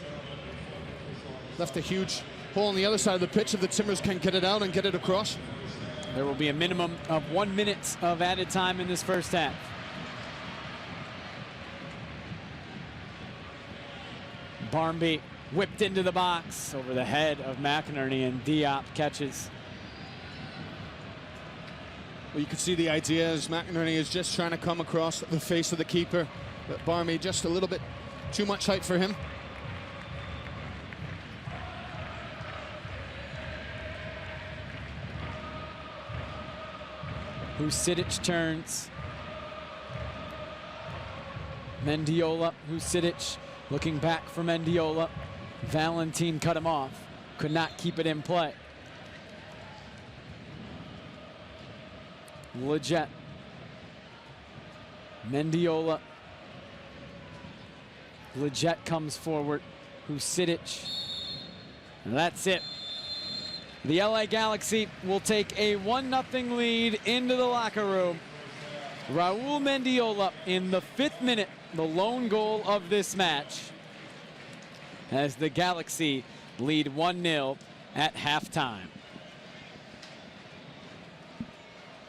Left a huge hole on the other side of the pitch if the Timbers can get it out and get it across. There will be a minimum of 1 minute of added time in this first half. Barmby whipped into the box over the head of McInerney, and Diop catches. Well, you can see the idea is McInerney is just trying to come across the face of the keeper, but Barmby just a little bit too much height for him. Husidic turns. Mendiola, Husidic looking back for Mendiola. Valentine cut him off, could not keep it in play. Leggett. Mendiola. Leggett comes forward. Husidic. And that's it. The LA Galaxy will take a 1-0 lead into the locker room. Raul Mendiola in the 5th minute, the lone goal of this match, as the Galaxy lead 1-0 at halftime.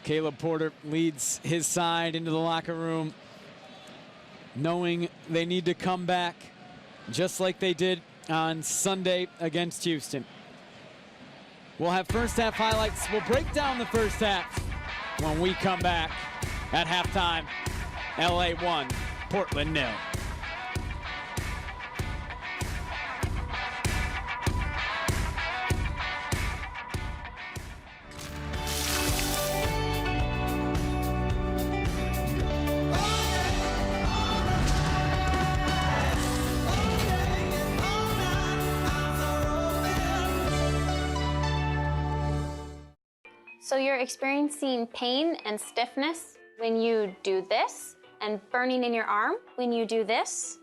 Caleb Porter leads his side into the locker room, knowing they need to come back just like they did on Sunday against Houston. We'll have first half highlights. We'll break down the first half when we come back at halftime LA 1, Portland 0. So you're experiencing pain and stiffness when you do this, and burning in your arm when you do this?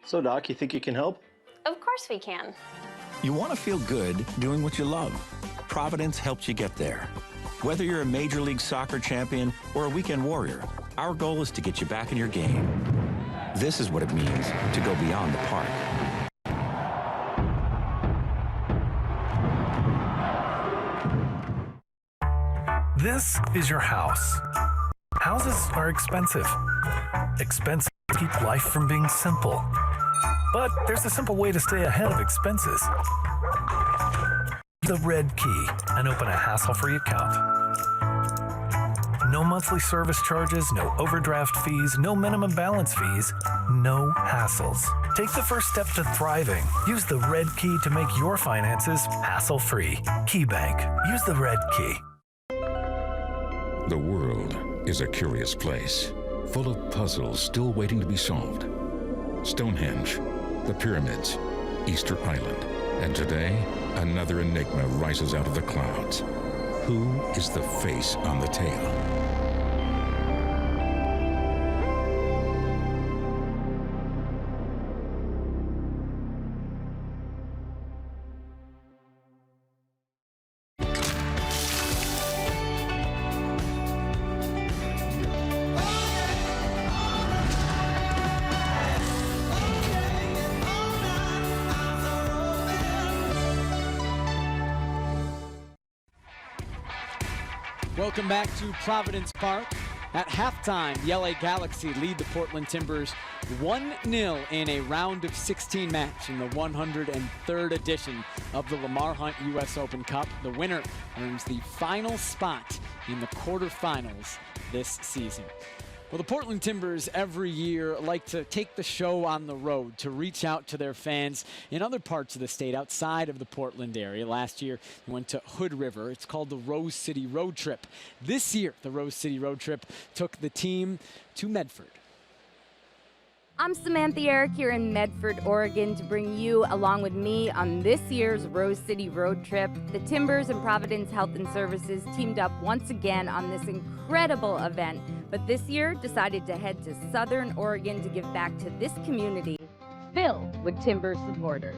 So, Doc, you think you can help? Of course we can. You want to feel good doing what you love. Providence helps you get there. Whether you're a Major League Soccer champion or a weekend warrior, our goal is to get you back in your game. This is what it means to go beyond the park. This is your house. Houses are expensive. Expensive to keep life from being simple. But there's a simple way to stay ahead of expenses. The Red Key and open a hassle-free account. No monthly service charges, no overdraft fees, no minimum balance fees, no hassles. Take the first step to thriving. Use the Red Key to make your finances hassle-free. KeyBank. Use the Red Key. The world is a curious place, full of puzzles still waiting to be solved. Stonehenge, the pyramids, Easter Island, and today, another enigma rises out of the clouds. Who is the face on the tail? Welcome back to Providence Park. At halftime, the LA Galaxy lead the Portland Timbers 1-0 in a round of 16 match in the 103rd edition of the Lamar Hunt US Open Cup. The winner earns the final spot in the quarterfinals this season. Well, the Portland Timbers every year like to take the show on the road to reach out to their fans in other parts of the state outside of the Portland area. Last year, we went to Hood River. It's called the Rose City Road Trip. This year, the Rose City Road Trip took the team to Medford. I'm Samantha Eric here in Medford, Oregon, to bring you along with me on this year's Rose City Road Trip. The Timbers and Providence Health and Services teamed up once again on this incredible event, but this year decided to head to Southern Oregon to give back to this community filled with Timbers supporters.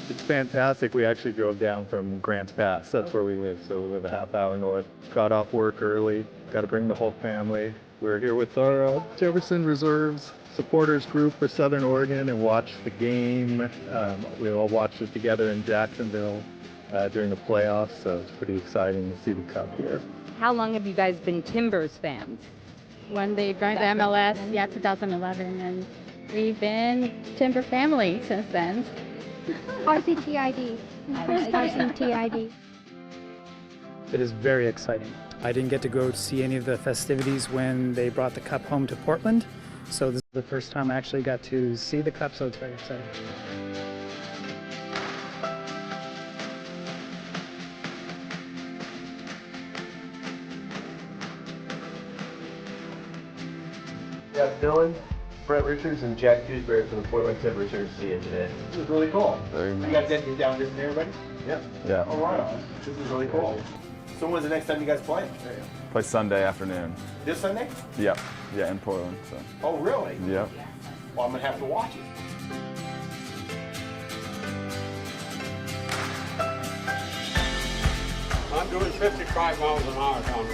It's fantastic. We actually drove down from Grants Pass. That's where we live. So we live a half hour north. Got off work early. Got to bring the whole family. We're here with our Jefferson Reserves supporters group for Southern Oregon and watched the game. We all watched it together in Jacksonville during the playoffs. So it's pretty exciting to see the Cup here. How long have you guys been Timbers fans? When they joined the MLS, 2011, and we've been Timber family since then. RCTID. RCTID. It is very exciting. I didn't get to go see any of the festivities when they brought the Cup home to Portland, so this is the first time I actually got to see the Cup, so it's very exciting. Yeah, Dylan, Brett Richards, and Jack Dewsbury from the Portland Timbers here to see you today. This is really cool. Very You guys get down visiting everybody? Yeah. Yeah. All right. This is really cool. So when's the next time you guys play? Play Sunday afternoon. This Sunday? Yep. Yeah, in Portland. So. Oh, really? Yep. Well, I'm going to have to watch it. I'm doing 55 miles an hour down the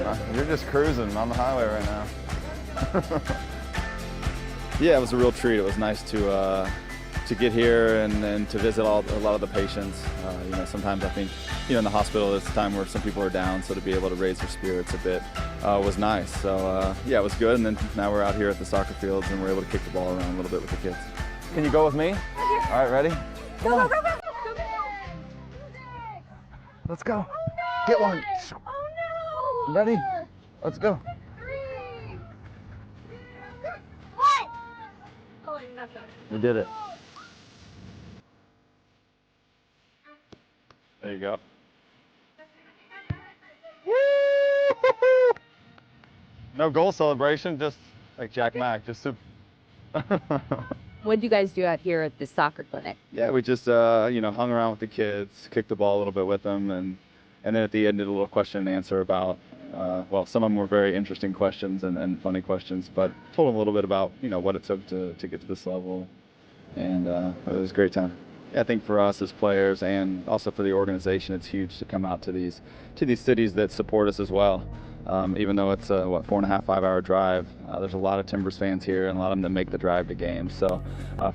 road. You're just cruising on the highway right now. Yeah, it was a real treat. It was nice to get here and to visit a lot of the patients. You know, sometimes I think, you know, in the hospital it's a time where some people are down, so to be able to raise their spirits a bit was nice. So yeah, it was good. And then now we're out here at the soccer fields and we're able to kick the ball around a little bit with the kids. Can you go with me? All right, ready? Go, go, go, go! Let's go. Get one. Oh Ready? Let's go. We did it. There you go. No goal celebration, just like Jack Mack, just to What did you guys do out here at the soccer clinic? Yeah, we just hung around with the kids, kicked the ball a little bit with them, and then at the end did a little question and answer about well, some of them were very interesting questions and funny questions, but told them a little bit about what it took to get to this level, and it was a great time. I think for us as players and also for the organization, it's huge to come out to these cities that support us as well. Even though it's a 4.5, 5-hour drive, there's a lot of Timbers fans here and a lot of them that make the drive to games. So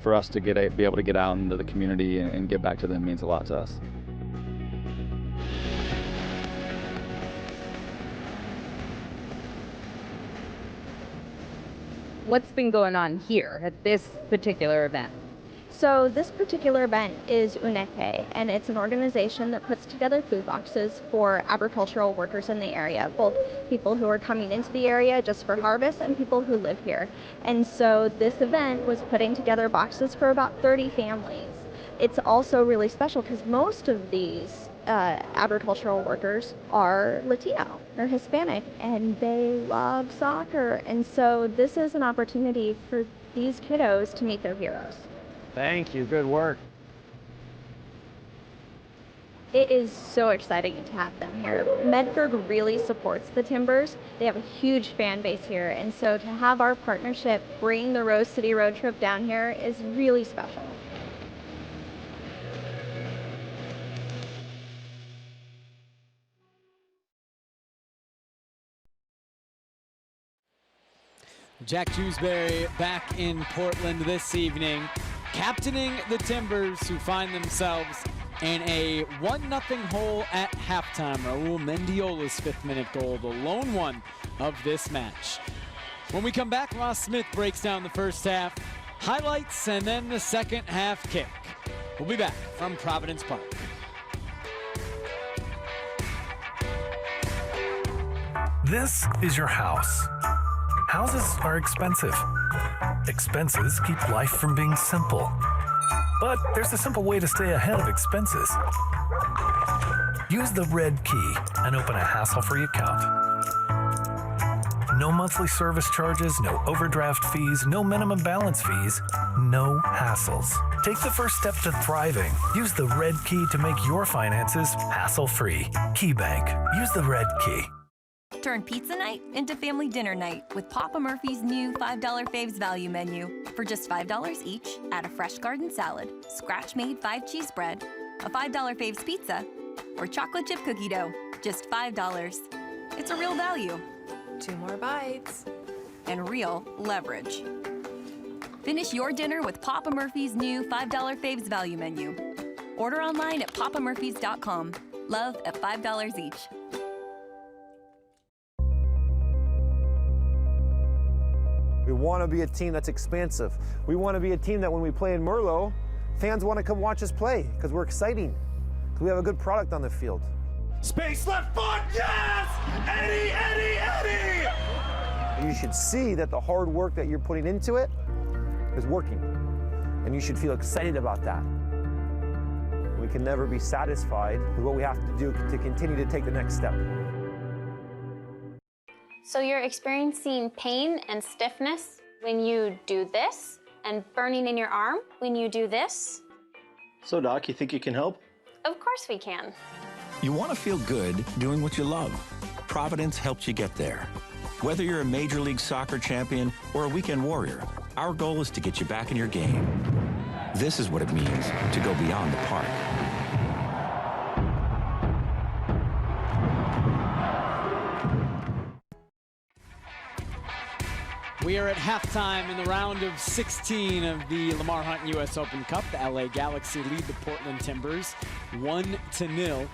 for us to be able to get out into the community and give back to them means a lot to us. What's been going on here at this particular event? So this particular event is UNECE, and it's an organization that puts together food boxes for agricultural workers in the area, both people who are coming into the area just for harvest and people who live here. And so this event was putting together boxes for about 30 families. It's also really special because most of these agricultural workers are Latino, they're Hispanic, and they love soccer. And so this is an opportunity for these kiddos to meet their heroes. Thank you. Good work. It is so exciting to have them here. Medford really supports the Timbers. They have a huge fan base here, and so to have our partnership bring the Rose City road trip down here is really special. Jack Dewsbury back in Portland this evening, captaining the Timbers, who find themselves in a 1-0 hole at halftime. Raul Mendiola's 5th-minute goal, the lone one of this match. When we come back, Ross Smith breaks down the first half, highlights, and then the second half kick. We'll be back from Providence Park. This is your house. Houses are expensive. Expenses keep life from being simple. But there's a simple way to stay ahead of expenses. Use the red key and open a hassle-free account. No monthly service charges, no overdraft fees, no minimum balance fees, no hassles. Take the first step to thriving. Use the red key to make your finances hassle-free. KeyBank. Use the red key. Turn pizza night into family dinner night with Papa Murphy's new $5 Faves value menu. For just $5 each, add a fresh garden salad, scratch-made 5-cheese bread, a $5 Faves pizza, or chocolate chip cookie dough. Just $5. It's a real value. 2 more bites. And real leverage. Finish your dinner with Papa Murphy's new $5 Faves value menu. Order online at papamurphys.com. Love at $5 each. We want to be a team that's expansive. We want to be a team that when we play in Merlot, fans want to come watch us play because we're exciting, because we have a good product on the field. Space left foot, yes! Eddie, Eddie, Eddie! You should see that the hard work that you're putting into it is working, and you should feel excited about that. We can never be satisfied with what we have to do to continue to take the next step. So you're experiencing pain and stiffness when you do this, and burning in your arm when you do this? So, Doc, you think you can help? Of course we can. You want to feel good doing what you love. Providence helps you get there. Whether you're a Major League Soccer champion or a weekend warrior, our goal is to get you back in your game. This is what it means to go beyond the park. We are at halftime in the round of 16 of the Lamar Hunt U.S. Open Cup. The LA Galaxy lead the Portland Timbers 1-0.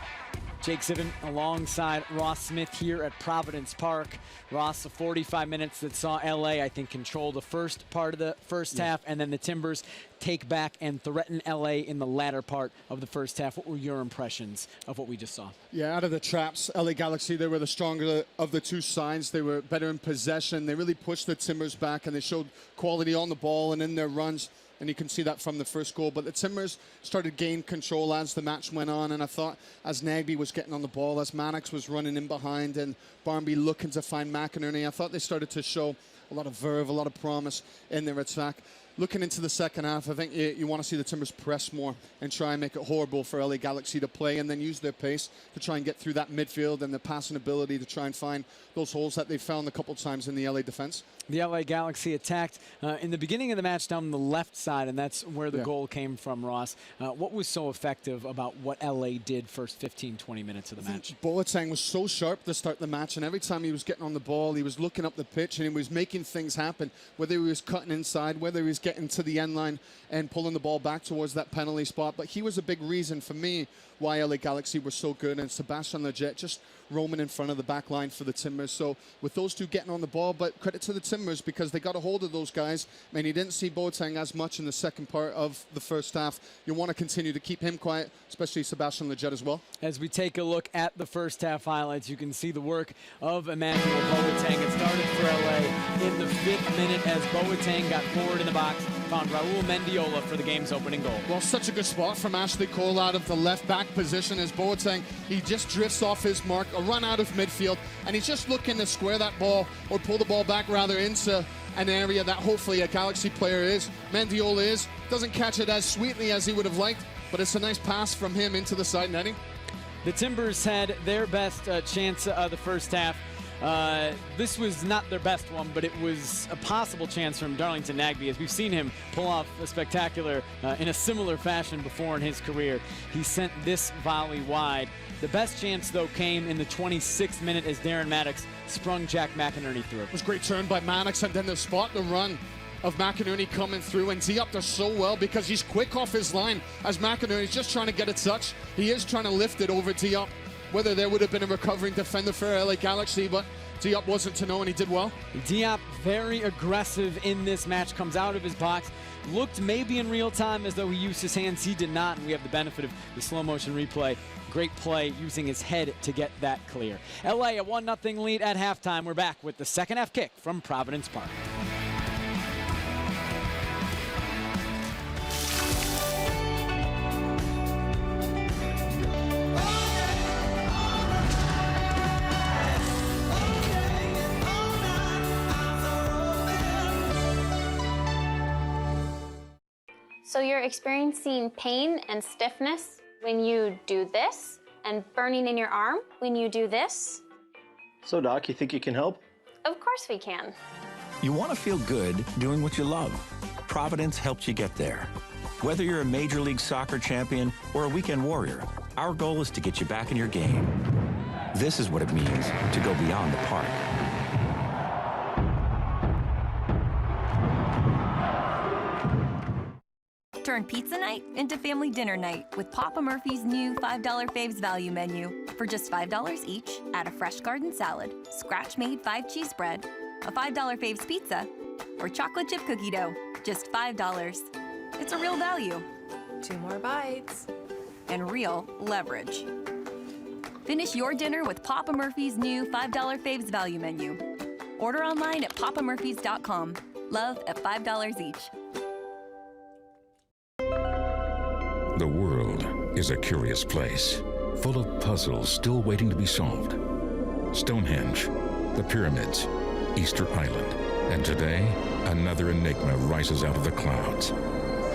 Jake Sivan alongside Ross Smith here at Providence Park. Ross, 45 minutes that saw LA, I think, control the first part of the first half, and then the Timbers take back and threaten LA in the latter part of the first half. What were your impressions of what we just saw? Yeah, out of the traps, LA Galaxy, they were the stronger of the two sides. They were better in possession. They really pushed the Timbers back, and they showed quality on the ball and in their runs. And you can see that from the first goal. But the Timbers started to gain control as the match went on. And I thought as Nagby was getting on the ball, as Mannix was running in behind, and Barnby looking to find McInerney, I thought they started to show a lot of verve, a lot of promise in their attack. Looking into the second half, I think you want to see the Timbers press more and try and make it horrible for LA Galaxy to play, and then use their pace to try and get through that midfield and the passing ability to try and find those holes that they found a couple times in the LA defense. The LA Galaxy attacked in the beginning of the match down the left side, and that's where the goal came from, Ross. What was so effective about what LA did first 15, 20 minutes of the match? Boateng was so sharp to start the match, and every time he was getting on the ball, he was looking up the pitch and he was making things happen, whether he was cutting inside, whether he was getting to the end line and pulling the ball back towards that penalty spot. But he was a big reason for me why LA Galaxy were so good, and Sebastian Lletget just roaming in front of the back line for the Timbers. So with those two getting on the ball, but credit to the Timbers because they got a hold of those guys. I mean, you didn't see Boateng as much in the second part of the first half. You want to continue to keep him quiet, especially Sebastian Lletget as well. As we take a look at the first half highlights, you can see the work of Emmanuel Boateng. It started for LA in the 5th minute as Boateng got forward in the box, found Raul Mendiola for the game's opening goal. Well, such a good spot from Ashley Cole out of the left back position as Boateng, he just drifts off his mark, a run out of midfield, and he's just looking to square that ball, or pull the ball back rather, into an area that hopefully a Galaxy player is. Mendiola doesn't catch it as sweetly as he would have liked, but it's a nice pass from him into the side netting. The Timbers had their best chance of the first half. This was not their best one, but it was a possible chance from Darlington Nagby, as we've seen him pull off a spectacular in a similar fashion before in his career. He sent this volley wide. The best chance, though, came in the 26th minute as Darren Maddox sprung Jack McInerney through. It was a great turn by Mannix, and then the spot, the run of McInerney coming through, and Diop does so well because he's quick off his line as McInerney's just trying to get a touch. He is trying to lift it over Diop. Whether there would have been a recovering defender for LA Galaxy, but Diop wasn't to know, and he did well. Diop, very aggressive in this match, comes out of his box, looked maybe in real time as though he used his hands. He did not, and we have the benefit of the slow motion replay. Great play using his head to get that clear. LA a 1-0 lead at halftime. We're back with the second half kick from Providence Park. So you're experiencing pain and stiffness when you do this, and burning in your arm when you do this? So, Doc, you think you can help? Of course we can. You want to feel good doing what you love. Providence helps you get there. Whether you're a Major League Soccer champion or a weekend warrior, our goal is to get you back in your game. This is what it means to go beyond the park. Turn pizza night into family dinner night with Papa Murphy's new $5 Faves value menu. For just $5 each, add a fresh garden salad, scratch-made 5-cheese bread, a $5 Faves pizza, or chocolate chip cookie dough. Just $5. It's a real value. 2 more bites. And real leverage. Finish your dinner with Papa Murphy's new $5 Faves value menu. Order online at papamurphys.com. Love at $5 each. The world is a curious place, full of puzzles still waiting to be solved. Stonehenge, the pyramids, Easter Island, and today, another enigma rises out of the clouds.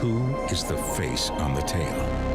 Who is the face on the tail?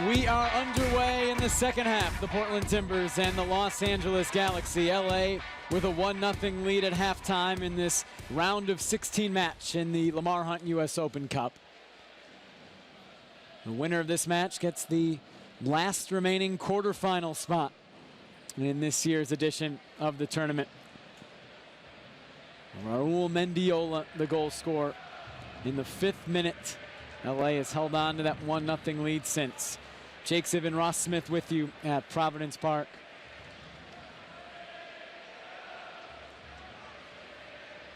We are underway in the second half. The Portland Timbers and the Los Angeles Galaxy. LA with a 1-0 lead at halftime in this round of 16 match in the Lamar Hunt US Open Cup. The winner of this match gets the last remaining quarterfinal spot in this year's edition of the tournament. Raul Mendiola, the goal scorer, in the 5th minute. LA has held on to that 1-0 lead since. Jake Ziv, Ross Smith with you at Providence Park.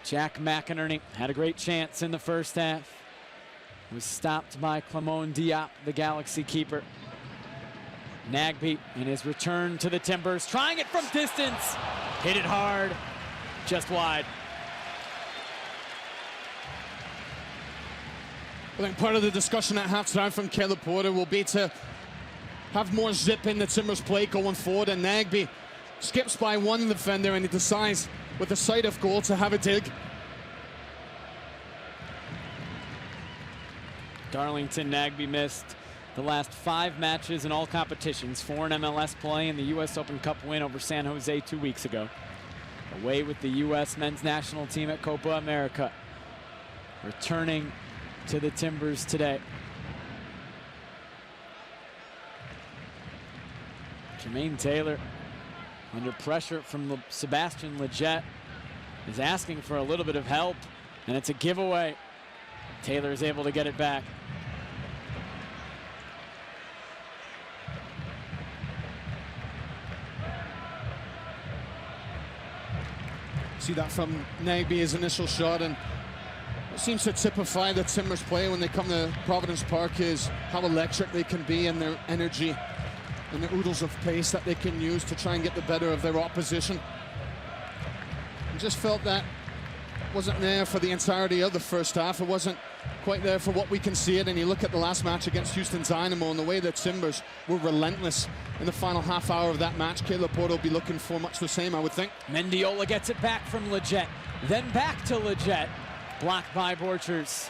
Jack McInerney had a great chance in the first half. Was stopped by Clemon Diop, the Galaxy keeper. Nagbe in his return to the Timbers, trying it from distance. Hit it hard, just wide. I think part of the discussion at halftime from Caleb Porter will be to have more zip in the Timbers play going forward, and Nagbe skips by one defender and he decides with the sight of goal to have a dig. Darlington Nagbe missed the last 5 matches in all competitions, 4 in MLS play and the US Open Cup win over San Jose 2 weeks ago. Away with the US men's national team at Copa America. Returning to the Timbers today. Jermaine Taylor, under pressure from Sebastian Lletget, is asking for a little bit of help, and it's a giveaway. Taylor is able to get it back. See that from Nagbe, his initial shot, and it seems to typify the Timbers play when they come to Providence Park is how electric they can be in their energy and the oodles of pace that they can use to try and get the better of their opposition. I just felt that wasn't there for the entirety of the first half. It wasn't quite there for what we can see it, and you look at the last match against Houston Dynamo and the way the Timbers were relentless in the final half hour of that match. Caleb Porter will be looking for much the same, I would think. Mendiola gets it back from Lletget, then back to Lletget. Blocked by Borchers.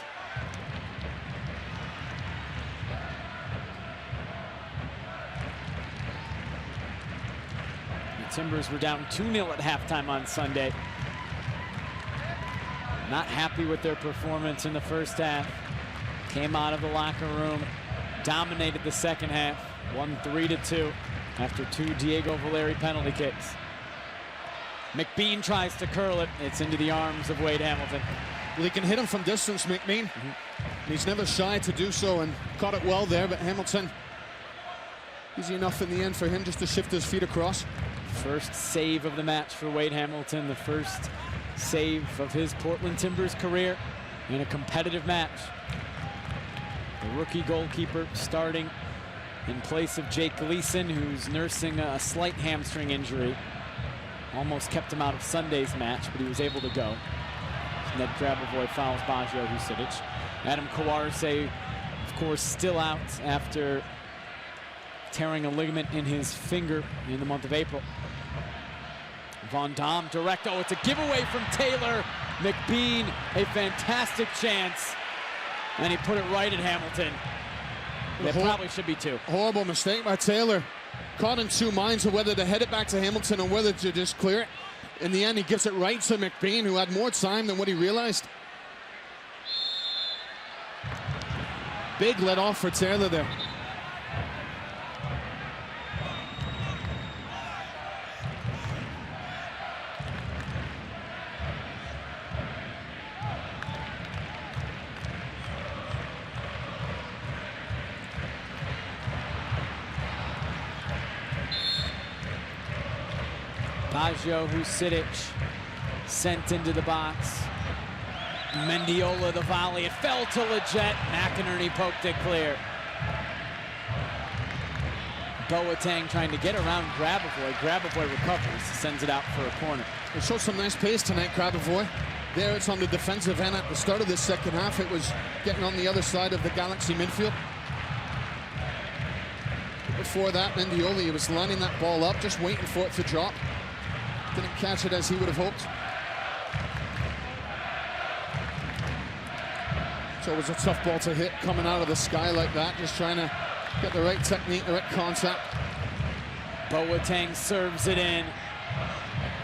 The Timbers were down 2-0 at halftime on Sunday. Not happy with their performance in the first half. Came out of the locker room, dominated the second half, won 3-2 after 2 Diego Valeri penalty kicks. McBean tries to curl it. It's into the arms of Wade Hamilton. Well, he can hit him from distance, McBean. He's never shy to do so and caught it well there, but Hamilton, easy enough in the end for him just to shift his feet across. First save of the match for Wade Hamilton, the first save of his Portland Timbers career in a competitive match. The rookie goalkeeper starting in place of Jake Gleason, who's nursing a slight hamstring injury. Almost kept him out of Sunday's match, but he was able to go. Ned Grabavoy fouls Baggio Husidic. Adam Kawarse, of course, still out after tearing a ligament in his finger in the month of April. Von Dam direct. Oh, it's a giveaway from Taylor. McBean, a fantastic chance. And he put it right at Hamilton. It probably should be 2. Horrible mistake by Taylor. Caught in 2 minds of whether to head it back to Hamilton or whether to just clear it. In the end, he gives it right to McBean, who had more time than what he realized. Big let off for Taylor there. Baggio Husidic sent into the box. Mendiola the volley. It fell to Lletget. McInerney poked it clear. Boateng trying to get around Grabavoy. Grabavoy recovers, sends it out for a corner. It showed some nice pace tonight, Grabavoy. There it's on the defensive end at the start of this second half. It was getting on the other side of the Galaxy midfield. Before that, Mendiola, he was lining that ball up, just waiting for it to drop. Didn't catch it as he would have hoped. So it was a tough ball to hit coming out of the sky like that, just trying to Got the right technique, the right contact. Boateng serves it in.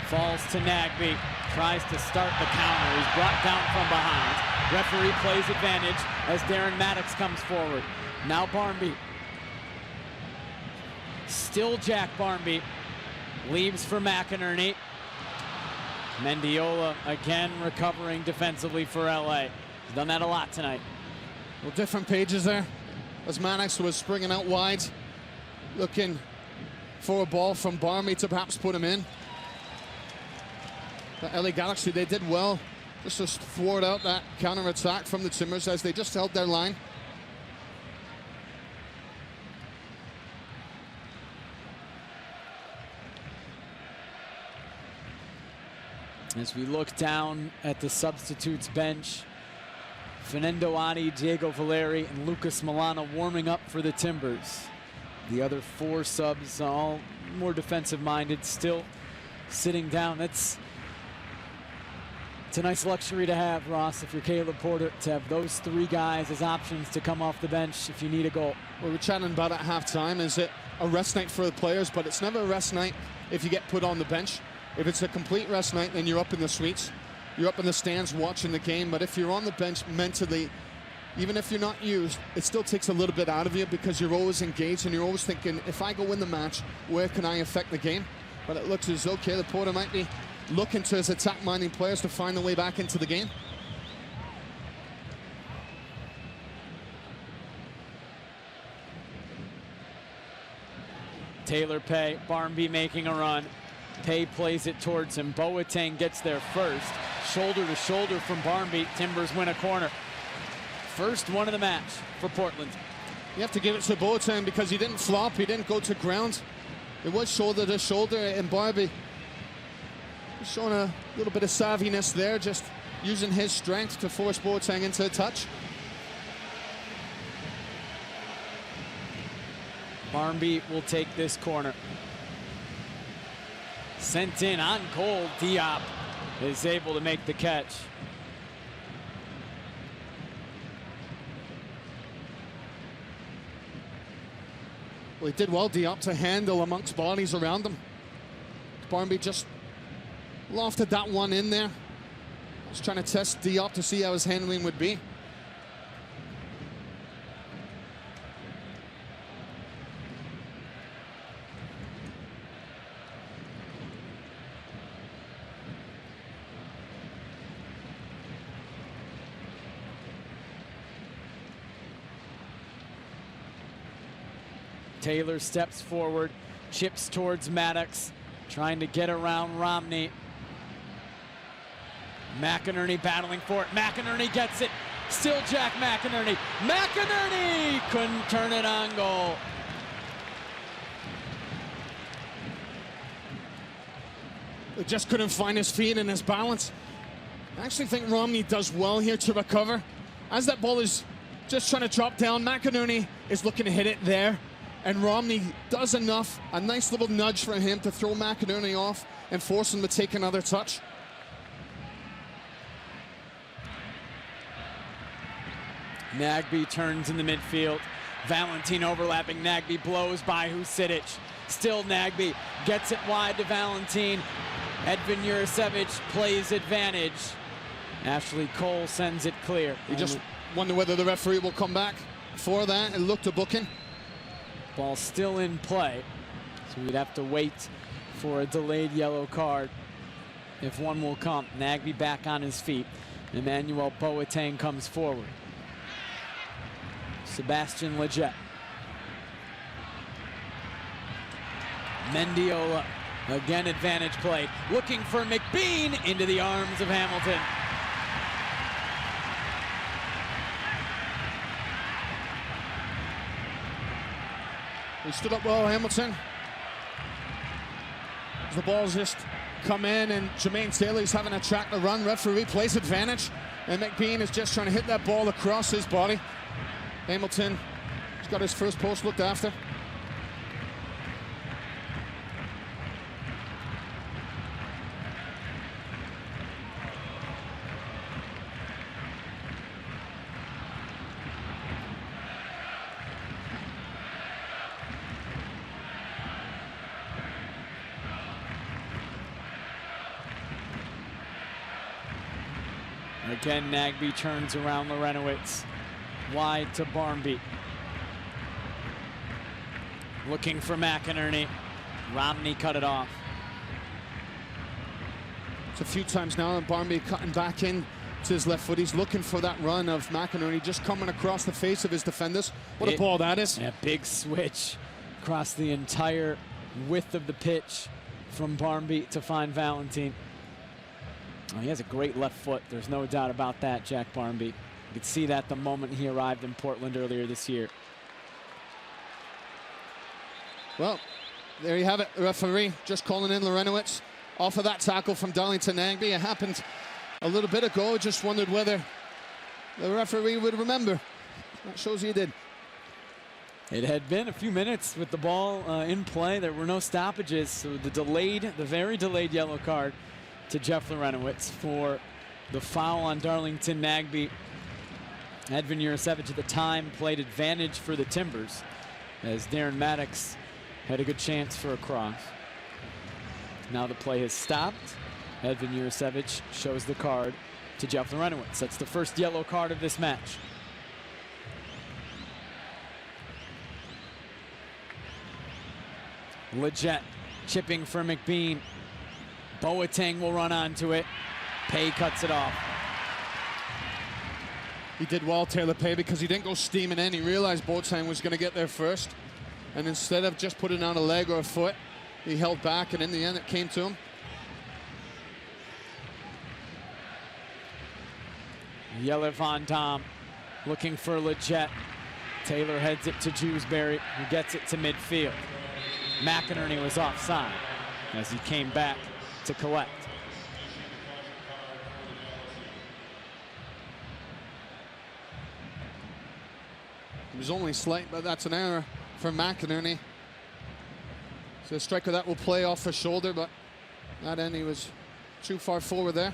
Falls to Nagbe. Tries to start the counter. He's brought down from behind. Referee plays advantage as Darren Maddox comes forward. Now Barmby. Still Jack Barmby. Leaves for McInerney. Mendiola again recovering defensively for LA. He's done that a lot tonight. Well, different pages there. As Maddox was springing out wide, looking for a ball from Barmby to perhaps put him in. The LA Galaxy, they did well just to thwart out that counter-attack from the Timbers as they just held their line. As we look down at the substitutes bench, Fernando Adi, Diego Valeri, and Lucas Milana warming up for the Timbers. The other 4 subs, all more defensive-minded, still sitting down. It's a nice luxury to have, Ross, if you're Caleb Porter, to have those 3 guys as options to come off the bench if you need a goal. Well, we're chatting about at halftime. Is it a rest night for the players? But it's never a rest night if you get put on the bench. If it's a complete rest night, then you're up in the suites. You're up in the stands watching the game. But if you're on the bench mentally, even if you're not used, it still takes a little bit out of you because you're always engaged and you're always thinking, if I go win the match, where can I affect the game? But it looks as though Caleb Porter might be looking to his attack-minded players to find their way back into the game. Taylor Pay, Barmby making a run. Pay plays it towards him. Boateng gets there first. Shoulder to shoulder from Barmby. Timbers win a corner. First one of the match for Portland. You have to give it to Boateng because he didn't flop, he didn't go to ground. It was shoulder to shoulder, and Barmby showing a little bit of savviness there, just using his strength to force Boateng into a touch. Barmby will take this corner. Sent in on goal. Diop is able to make the catch. Well, he did well, Diop, to handle amongst bodies around him. Barmby just lofted that one in there. Just trying to test Diop to see how his handling would be. Taylor steps forward, chips towards Maddox, trying to get around Romney. McInerney battling for it. McInerney gets it. Still Jack McInerney. McInerney couldn't turn it on goal. He just couldn't find his feet and his balance. I actually think Romney does well here to recover. As that ball is just trying to drop down, McInerney is looking to hit it there. And Romney does enough, a nice little nudge for him to throw McInerney off and force him to take another touch. Nagbe turns in the midfield. Valentin overlapping. Nagbe blows by Husidic. Still Nagbe gets it wide to Valentin. Edvin Jurasevich plays advantage. Ashley Cole sends it clear. You just wonder whether the referee will come back for that and look to book him. Ball still in play, so we'd have to wait for a delayed yellow card if one will come. Nagbe back on his feet. Emmanuel Boateng comes forward. Sebastian Lletget. Mendiola, again advantage play. Looking for McBean into the arms of Hamilton. He stood up well, Hamilton. The ball's just come in, and Jermaine Taylor's having a track to run. Referee plays advantage, and McBean is just trying to hit that ball across his body. Hamilton has got his first post looked after. Again, Nagbe turns around Lorenowitz. Wide to Barmby. Looking for McInerney. Romney cut it off. It's a few times now, and Barmby cutting back in to his left foot. He's looking for that run of McInerney, just coming across the face of his defenders. What a ball that is. A big switch across the entire width of the pitch from Barmby to find Valentine. Oh, he has a great left foot. There's no doubt about that, Jack Barmby. You could see that the moment he arrived in Portland earlier this year. Well, there you have it. The referee just calling in Lorenowitz off of that tackle from Darlington Nagbe. It happened a little bit ago. Just wondered whether the referee would remember. That shows he did. It had been a few minutes with the ball in play. There were no stoppages, so the very delayed yellow card to Jeff Lorenowitz for the foul on Darlington Nagbe. Edvin Jurasevich at the time played advantage for the Timbers as Darren Maddox had a good chance for a cross. Now the play has stopped. Edvin Jurasevich shows the card to Jeff Lorenowitz. That's the first yellow card of this match. Leggett chipping for McBean. Boateng will run onto it. Pay cuts it off. He did well, Taylor Pay, because he didn't go steaming in. He realized Boateng was going to get there first. And instead of just putting out a leg or a foot, he held back, and in the end it came to him. Jelle Van Dam looking for Leggett. Taylor heads it to Jewsbury, who gets it to midfield. McInerney was offside as he came back to collect. It was only slight, but that's an error for McInerney. So a striker that will play off the shoulder, but that end he was too far forward there.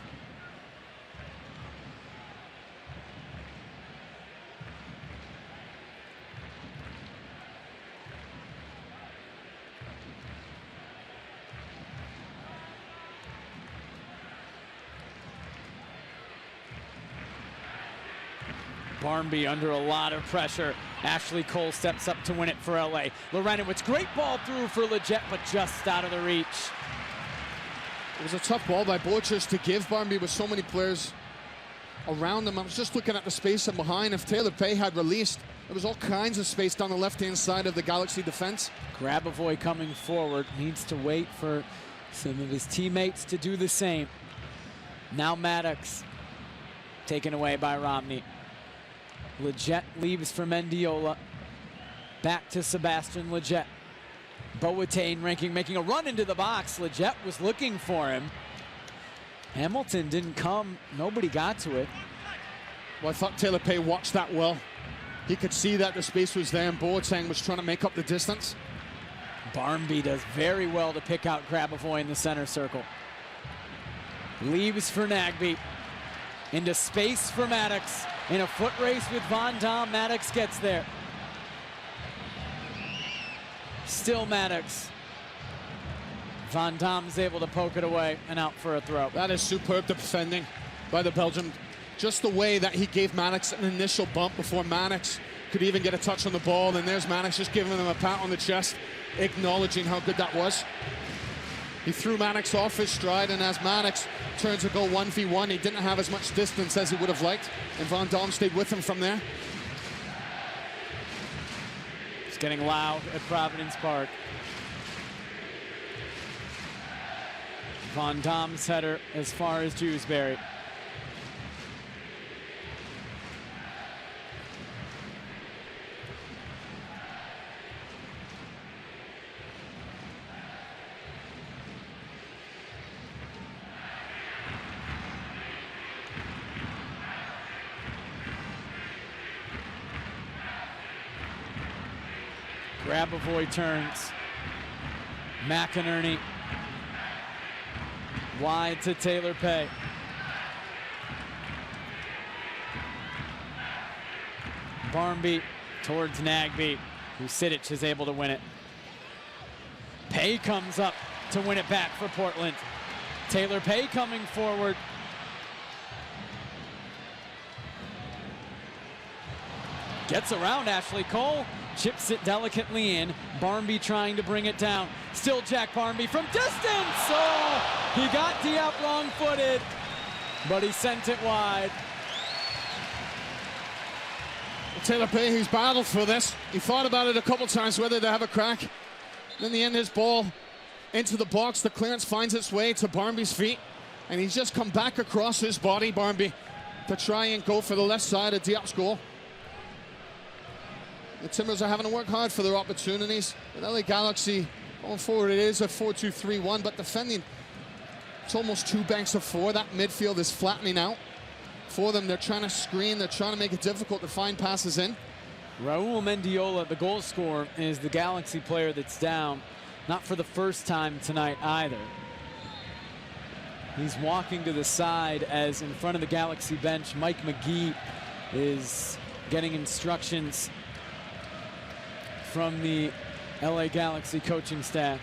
Barmby under a lot of pressure. Ashley Cole steps up to win it for LA. Lorenowitz, great ball through for Leggett, but just out of the reach. It was a tough ball by Borchers to give Barmby with so many players around him. I was just looking at the space and behind. If Taylor Pay had released, there was all kinds of space down the left-hand side of the Galaxy defense. Grabavoy coming forward, needs to wait for some of his teammates to do the same. Now Maddox, taken away by Romney. Leggett leaves for Mendiola. Back to Sebastian Leggett. Boateng making a run into the box. Leggett was looking for him. Hamilton didn't come. Nobody got to it. Well, I thought Taylor Pay watched that well. He could see that the space was there, and Boateng was trying to make up the distance. Barmby does very well to pick out Grabavoy in the center circle. Leaves for Nagbe. Into space for Maddox. In a foot race with Van Dam, Maddox gets there. Still Maddox. Van Dam's able to poke it away and out for a throw. That is superb defending by the Belgian. Just the way that he gave Maddox an initial bump before Maddox could even get a touch on the ball. And there's Maddox just giving him a pat on the chest, acknowledging how good that was. He threw Maddox off his stride, and as Maddox turns to go 1v1, he didn't have as much distance as he would have liked, and Van Dam stayed with him from there. It's getting loud at Providence Park. Van Dam's header as far as Jewsbury. Grabavoy turns. McInerney wide to Taylor Pay. Barmby towards Nagbe, who Sidic is able to win it. Pay comes up to win it back for Portland. Taylor Pay coming forward. Gets around Ashley Cole, chips it delicately in. Barmby trying to bring it down. Still Jack Barmby from distance. Oh, he got Diop wrong-footed, but he sent it wide. Taylor Bay, who's battled for this. He thought about it a couple times whether to have a crack. In the end, his ball into the box. The clearance finds its way to Barmby's feet, and he's just come back across his body, Barmby, to try and go for the left side of Diop's goal. The Timbers are having to work hard for their opportunities. The LA Galaxy going forward, it is a 4-2-3-1, but defending, it's almost 2 banks of 4. That midfield is flattening out for them. They're trying to screen, they're trying to make it difficult to find passes in. Raul Mendiola, the goal scorer, is the Galaxy player that's down. Not for the first time tonight either. He's walking to the side as in front of the Galaxy bench, Mike McGee is getting instructions from the LA Galaxy coaching staff.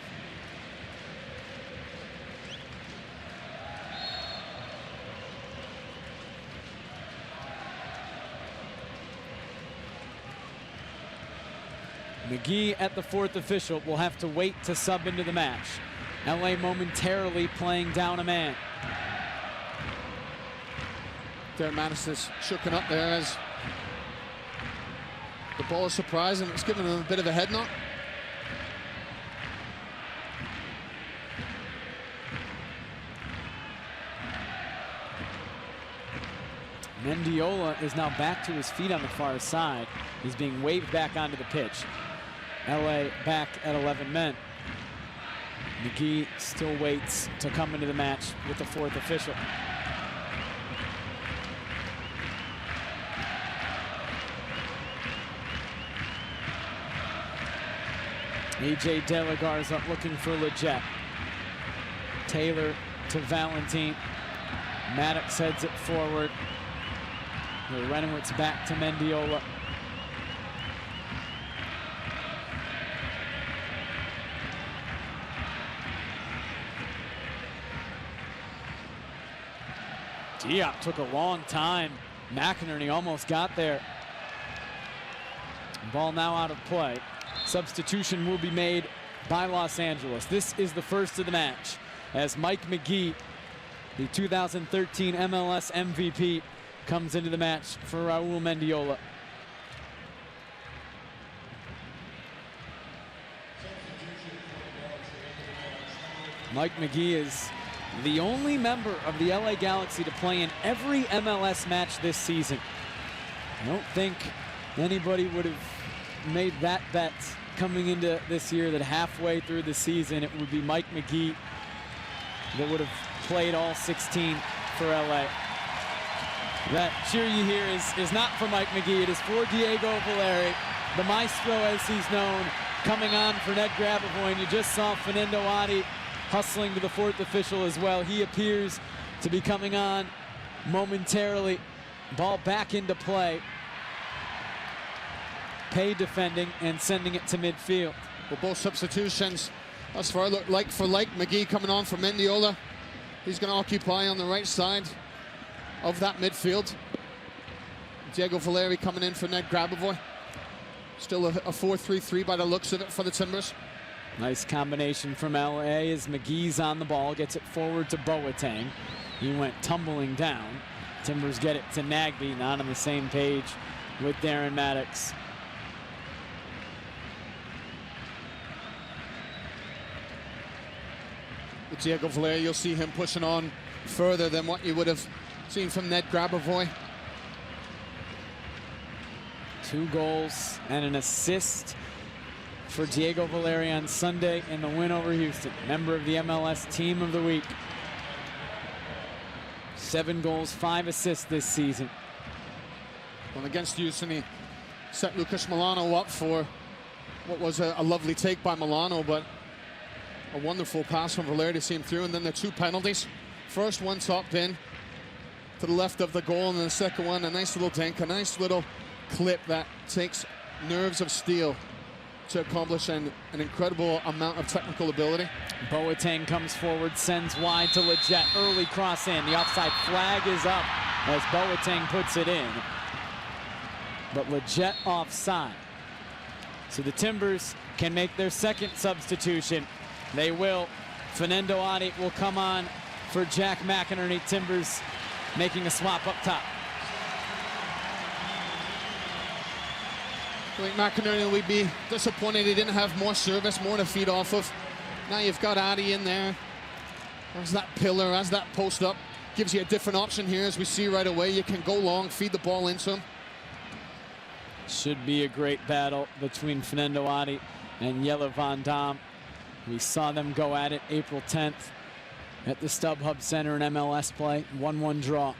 McGee at the 4th official will have to wait to sub into the match. LA momentarily playing down a man. Darren Mattis is shooken up there as the ball is surprising. It's giving him a bit of a head knock. Mendiola is now back to his feet on the far side. He's being waved back onto the pitch. LA back at 11 men. McGee still waits to come into the match with the 4th official. AJ De La Garza looking for Leggett. Taylor to Valentine. Maddox heads it forward. Renowitz back to Mendiola. Diop took a long time. McInerney almost got there. Ball now out of play. Substitution will be made by Los Angeles. This is the first of the match as Mike McGee, the 2013 MLS MVP, comes into the match for Raul Mendiola. Mike McGee is the only member of the LA Galaxy to play in every MLS match this season. I don't think anybody would have made that bet coming into this year that halfway through the season it would be Mike McGee that would have played all 16 for LA. That cheer you hear is not for Mike McGee, it is for Diego Valeri, the maestro as he's known, coming on for Ned Grabavoy. And you just saw Fernando Adi hustling to the 4th official as well. He appears to be coming on momentarily. Ball back into play. Pay defending and sending it to midfield. Well, both substitutions thus far look like for McGee coming on for Mendiola. He's going to occupy on the right side of that midfield. Diego Valeri coming in for Ned Grabavoy. Still a 4-3-3 by the looks of it for the Timbers. Nice combination from LA as McGee's on the ball, gets it forward to Boateng. He went tumbling down. Timbers get it to Nagbe, not on the same page with Darren Maddox. With Diego Valeri, you'll see him pushing on further than what you would have seen from Ned Grabavoy. 2 goals and an assist for Diego Valeri on Sunday in the win over Houston. Member of the MLS Team of the Week. 7 goals, 5 assists this season. Well, against Houston, he set Lucas Milano up for what was a lovely take by Milano, but a wonderful pass from Valeri to see him through. And then the 2 penalties. First one top bin to the left of the goal, and then the second one, a nice little dink, a nice little clip that takes nerves of steel to accomplish an incredible amount of technical ability. Boateng comes forward, sends wide to Leggett. Early cross in. The offside flag is up as Boateng puts it in. but Leggett offside. So the Timbers can make their second substitution. They will. Fernando Adi will come on for Jack McInerney. Timbers making a swap up top. I think McInerney would be disappointed he didn't have more service, more to feed off of. Now you've got Adi in there. As that pillar, as that post up. Gives you a different option here, as we see right away. You can go long, feed the ball into him. Should be a great battle between Fernando Adi and Jelle Van Dam. We saw them go at it April 10th at the StubHub Center in MLS play. 1-1 draw.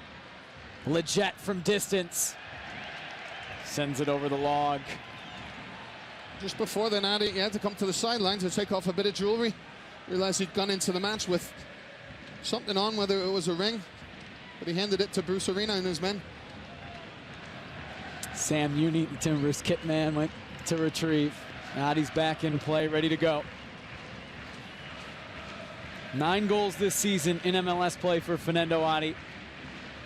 Leggett from distance. Sends it over the log. Just before then, Adi had to come to the sideline to take off a bit of jewelry. Realized he'd gone into the match with something on, whether it was a ring, but he handed it to Bruce Arena and his men. Sam Uni, the Timbers kit man, went to retrieve. Adi's back in play, ready to go. 9 goals this season in MLS play for Fernando Adi.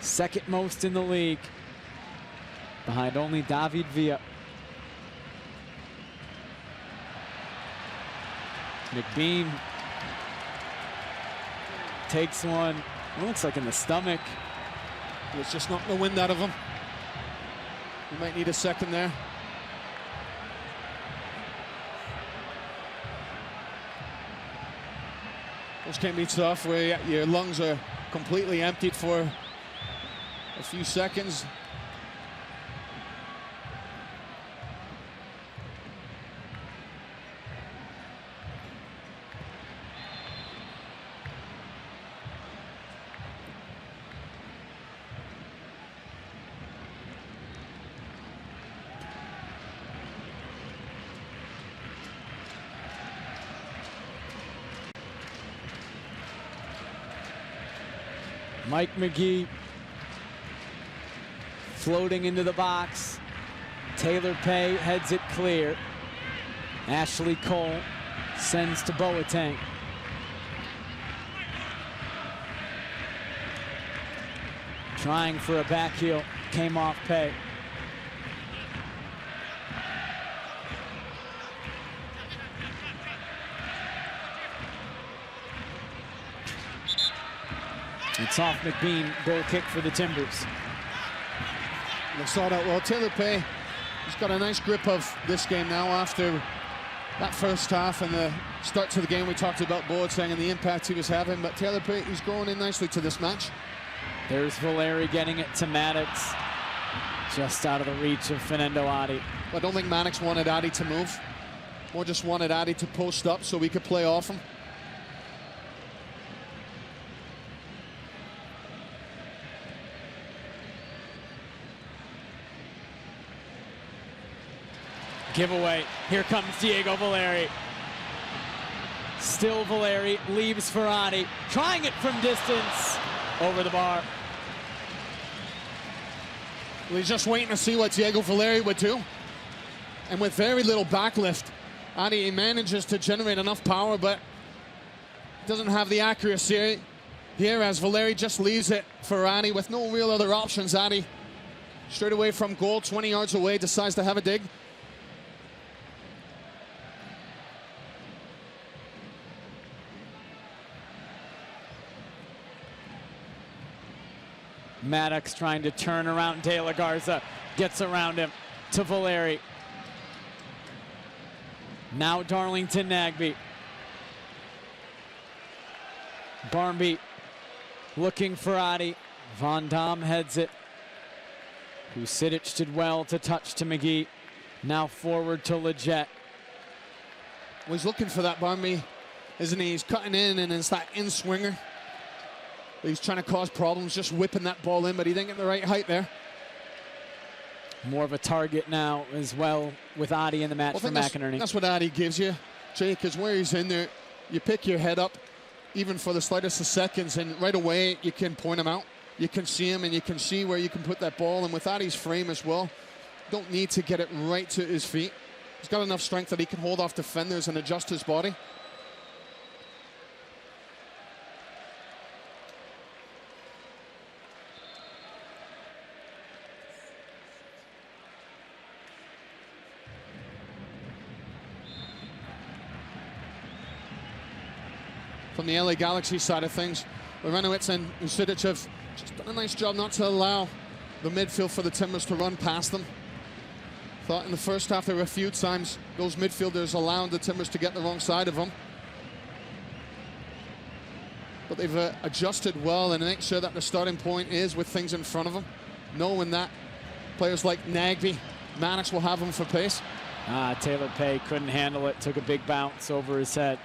Second most in the league, behind only David Villa. McBean takes one. It looks like in the stomach. It's just not the wind out of him. He might need a second there. Those can be tough, where your lungs are completely emptied for a few seconds. Mike McGee floating into the box. Taylor Pay heads it clear. Ashley Cole sends to Boateng. Trying for a back heel, came off Pay. It's off McBean, goal kick for the Timbers. They saw that well. Taylor Pay, he's got a nice grip of this game now after that first half and the start to the game. We talked about Boateng and the impact he was having, but Taylor Pay, he's growing in nicely to this match. There's Valeri getting it to Maddox, just out of the reach of Fernando Adi. I don't think Maddox wanted Adi to move, more just wanted Adi to post up so we could play off him. Giveaway. Here comes Diego Valeri. Still Valeri, leaves for Adi. Trying it from distance. Over the bar. Well, he's just waiting to see what Diego Valeri would do. And with very little backlift, Adi manages to generate enough power, but doesn't have the accuracy here, as Valeri just leaves it for Adi with no real other options. Adi, straight away from goal, 20 yards away, decides to have a dig. Maddox trying to turn around De La Garza, gets around him to Valeri. Now Darlington Nagbe. Barmby looking for Adi. Van Dam heads it. Husidic did well to touch to McGee. Now forward to Leggett. Well, he's looking for that Barmby, isn't he? He's cutting in, and it's that in-swinger. He's trying to cause problems, just whipping that ball in, but he didn't get the right height there. More of a target now as well with Adi in the match for McInerney. That's what Adi gives you, Jake, because where he's in there, you pick your head up, even for the slightest of seconds, and right away you can point him out. You can see him, and you can see where you can put that ball. And with Adi's frame as well, don't need to get it right to his feet. He's got enough strength that he can hold off defenders and adjust his body. from the LA Galaxy side of things. Lorenowitz and Usidic have just done a nice job not to allow the midfield for the Timbers to run past them. Thought in the first half there were a few times those midfielders allowed the Timbers to get the wrong side of them. But they've adjusted well and make sure that the starting point is with things in front of them, knowing that players like Nagby, Mannix will have them for pace. Taylor Pay couldn't handle it, took a big bounce over his head.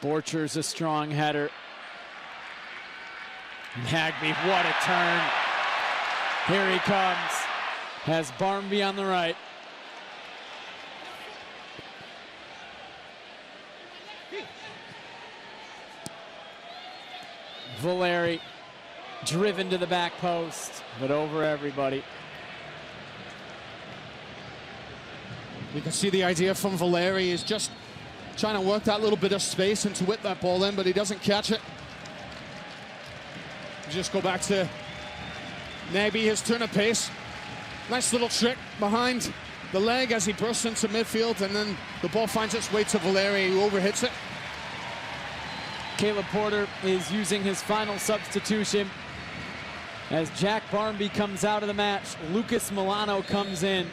Borcher's a strong header. Nagby, what a turn. Here he comes. Has Barmby on the right. Valeri driven to the back post, but over everybody. You can see the idea from Valeri is just trying to work that little bit of space and to whip that ball in, but he doesn't catch it. Just go back to Nagby, his turn of pace. Nice little trick behind the leg as he bursts into midfield, and then the ball finds its way to Valeri, who overhits it. Caleb Porter is using his final substitution. As Jack Barmby comes out of the match, Lucas Milano comes in.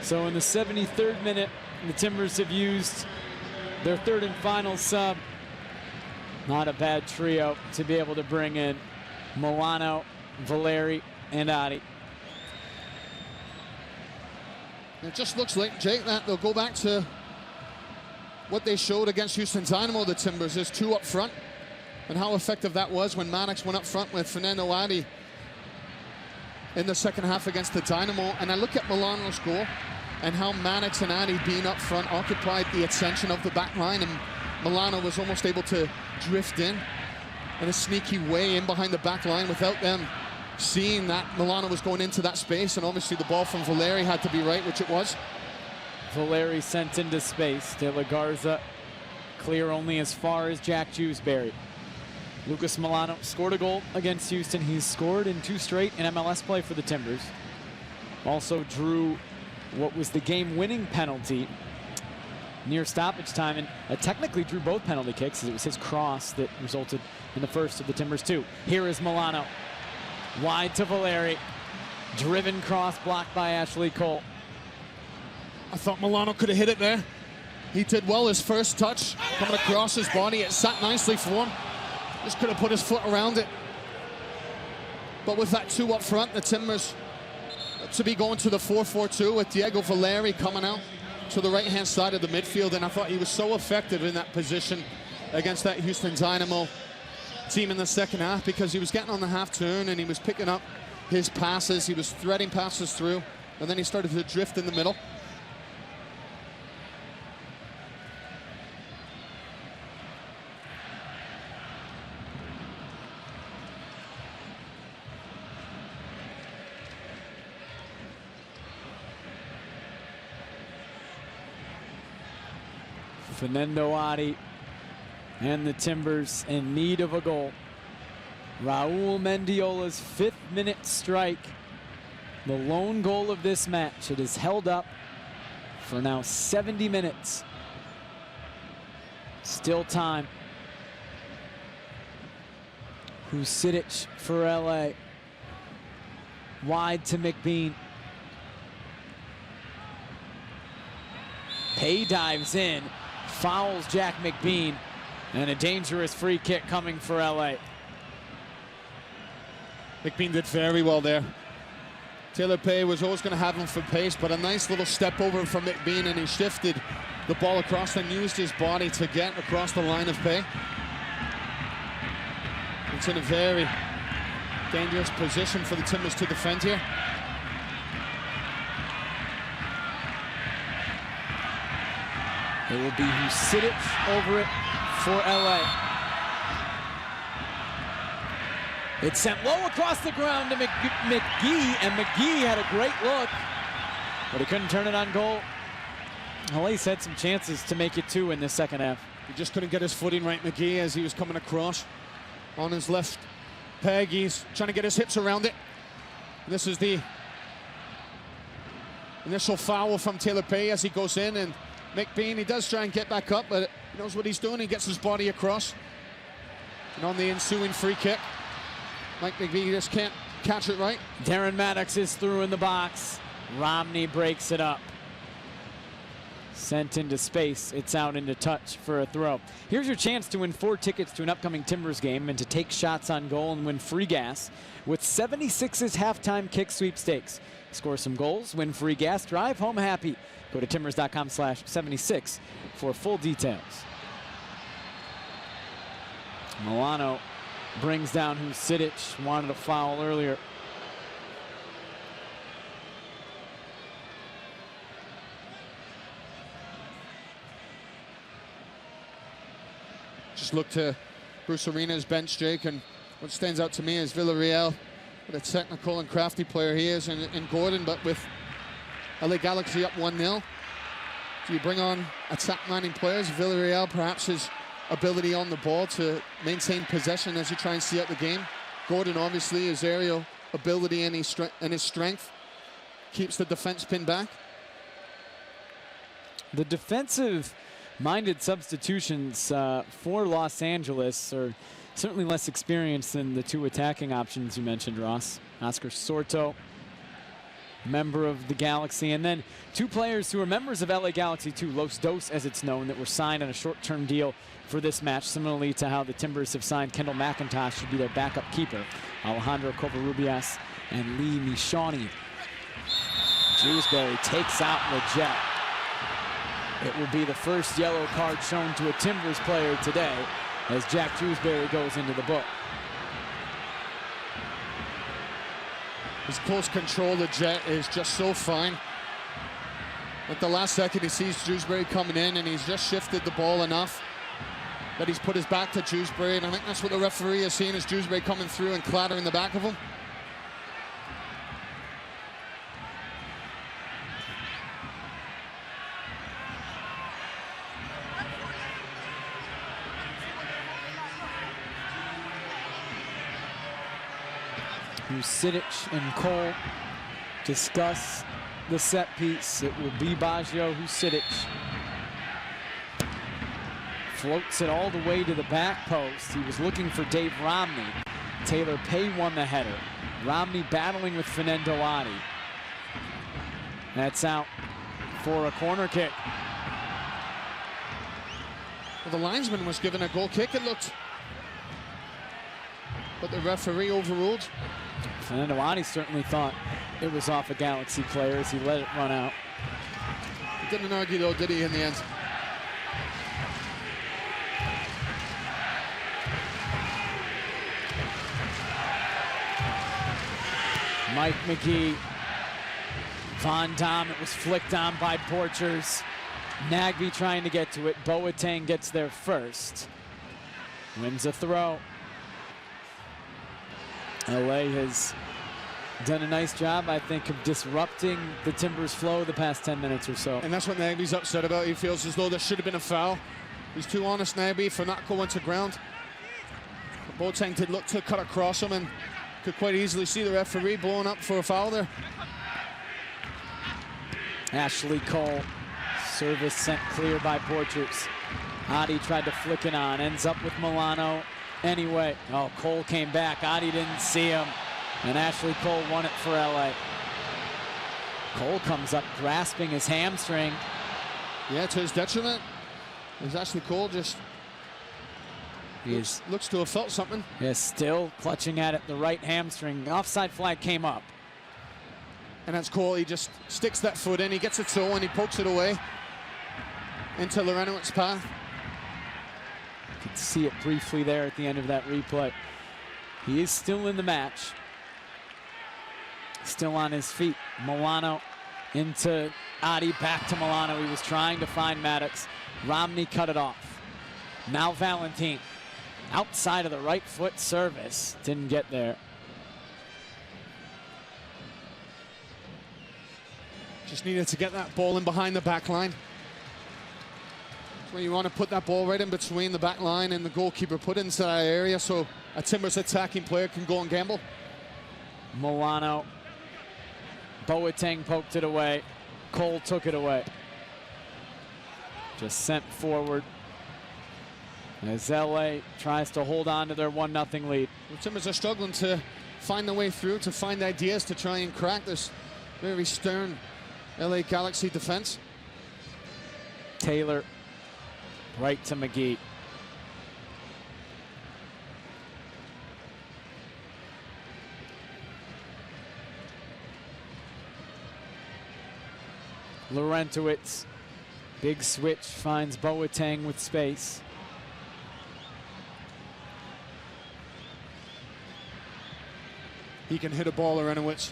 So in the 73rd minute, the Timbers have used their third and final sub. Not a bad trio to be able to bring in Milano, Valeri, and Adi. It just looks like, Jake, that they'll go back to what they showed against Houston Dynamo, the Timbers. There's two up front, and how effective that was when Mannix went up front with Fernando Adi in the second half against the Dynamo. And I look at Milano's goal and how Mannix and Adi being up front occupied the attention of the back line, and Milano was almost able to drift in a sneaky way in behind the back line without them seeing that Milano was going into that space. And obviously the ball from Valeri had to be right, which it was. Valeri sent into space. De La Garza clear only as far as Jack Jewsbury. Lucas Milano scored a goal against Houston. He's scored in 2 straight in MLS play for the Timbers. Also drew what was the game-winning penalty near stoppage time, and technically drew both penalty kicks, as it was his cross that resulted in the first of the Timbers' 2. Here is Milano. Wide to Valeri. Driven cross blocked by Ashley Cole. I thought Milano could have hit it there. He did well his first touch, coming across his body. It sat nicely for him. Just could have put his foot around it. But with that 2 up front, the Timbers to be going to the 4-4-2 with Diego Valeri coming out to the right-hand side of the midfield. And I thought he was so effective in that position against that Houston Dynamo team in the second half, because he was getting on the half turn and he was picking up his passes. He was threading passes through, and then he started to drift in the middle. Fernando Adi and the Timbers in need of a goal. Raul Mendiola's 5th minute strike, the lone goal of this match. It is held up for now 70 minutes. Still time. Husidic for LA. Wide to McBean. Pay dives in, fouls Jack McBean, and a dangerous free kick coming for LA. McBean did very well there. Taylor Pay was always going to have him for pace, but a nice little step over from McBean, and he shifted the ball across and used his body to get across the line of Pay. It's in a very dangerous position for the Timbers to defend here. It will be Husidic over it for LA. It's sent low across the ground to McGee, and McGee had a great look, but he couldn't turn it on goal. LA's had some chances to make it 2 in the second half. He just couldn't get his footing right, McGee, as he was coming across on his left peg. He's trying to get his hips around it. This is the initial foul from Taylor Pay as he goes in, and McBean, he does try and get back up, but he knows what he's doing. He gets his body across. And on the ensuing free kick, Mike McBean just can't catch it right. Darren Maddox is through in the box. Romney breaks it up. Sent into space. It's out into touch for a throw. Here's your chance to win 4 tickets to an upcoming Timbers game and to take shots on goal and win free gas with 76's halftime kick sweepstakes. Score some goals, win free gas, drive home happy. Go to timbers.com/76 for full details. Milano brings down Husidic, wanted a foul earlier. Just look to Bruce Arena's bench, Jake, and what stands out to me is Villarreal, what a technical and crafty player he is, and Gordon, but with LA Galaxy up 1-0. Do you bring on attack-minded players? Villarreal, perhaps his ability on the ball to maintain possession as you try and see out the game. Gordon, obviously, his aerial ability and his strength keeps the defense pinned back. The defensive-minded substitutions for Los Angeles are certainly less experienced than the 2 attacking options you mentioned, Ross. Oscar Sorto, member of the Galaxy, and then 2 players who are members of LA Galaxy 2, Los Dos as it's known, that were signed on a short-term deal for this match, similarly to how the Timbers have signed Kendall McIntosh to be their backup keeper, Alejandro Covarrubias and Lee Nishani. Jewsbury takes out Leggett. It will be the first yellow card shown to a Timbers player today as Jack Jewsbury goes into the book. His close control of Jet is just so fine. At the last second, he sees Jewsbury coming in, and he's just shifted the ball enough that he's put his back to Jewsbury, and I think that's what the referee is seeing, is Jewsbury coming through and clattering the back of him. Husidic and Cole discuss the set piece. It will be Baggio. Husidic floats it all the way to the back post. He was looking for Dave Romney. Taylor Pay won the header. Romney battling with Fernando Adi. That's out for a corner kick. Well, the linesman was given a goal kick, it looked, but the referee overruled. Fernando Adi certainly thought it was off a Galaxy player as he let it run out. He didn't argue though, did he, in the end? Mike McGee. Von Dam, it was flicked on by Porchers. Nagby trying to get to it. Boateng gets there first. Wins a throw. LA has done a nice job, I think, of disrupting the Timbers' flow the past 10 minutes or so. And that's what Nagby's upset about. He feels as though there should have been a foul. He's too honest, Nagby, for not going to ground. Boateng did look to cut across him and could quite easily see the referee blowing up for a foul there. Ashley Cole, service sent clear by Porchers. Adi tried to flick it on, ends up with Milano anyway. Oh, Cole came back. Adi didn't see him, and Ashley Cole won it for LA. Cole comes up grasping his hamstring. Yeah, to his detriment. Is Ashley Cole just looks to have felt something. Is still clutching at it, the right hamstring. Offside flag came up. And that's Cole. He just sticks that foot in. He gets it toe and he pokes it away into Larenowicz's path. You can see it briefly there at the end of that replay. He is still in the match. Still on his feet. Milano into Adi, back to Milano. He was trying to find Maddox. Romney cut it off. Now Valentin. Outside of the right foot service. Didn't get there. Just needed to get that ball in behind the back line. That's where you want to put that ball right in between the back line and the goalkeeper. Put into that area so a Timbers attacking player can go and gamble. Milano. Boateng poked it away. Cole took it away. Just sent forward as LA tries to hold on to their 1-0 lead. The Timbers are struggling to find their way through, to find ideas to try and crack this very stern LA Galaxy defense. Taylor right to McGee. Larentowicz, big switch, finds Boateng with space. He can hit a ball, Larentowicz.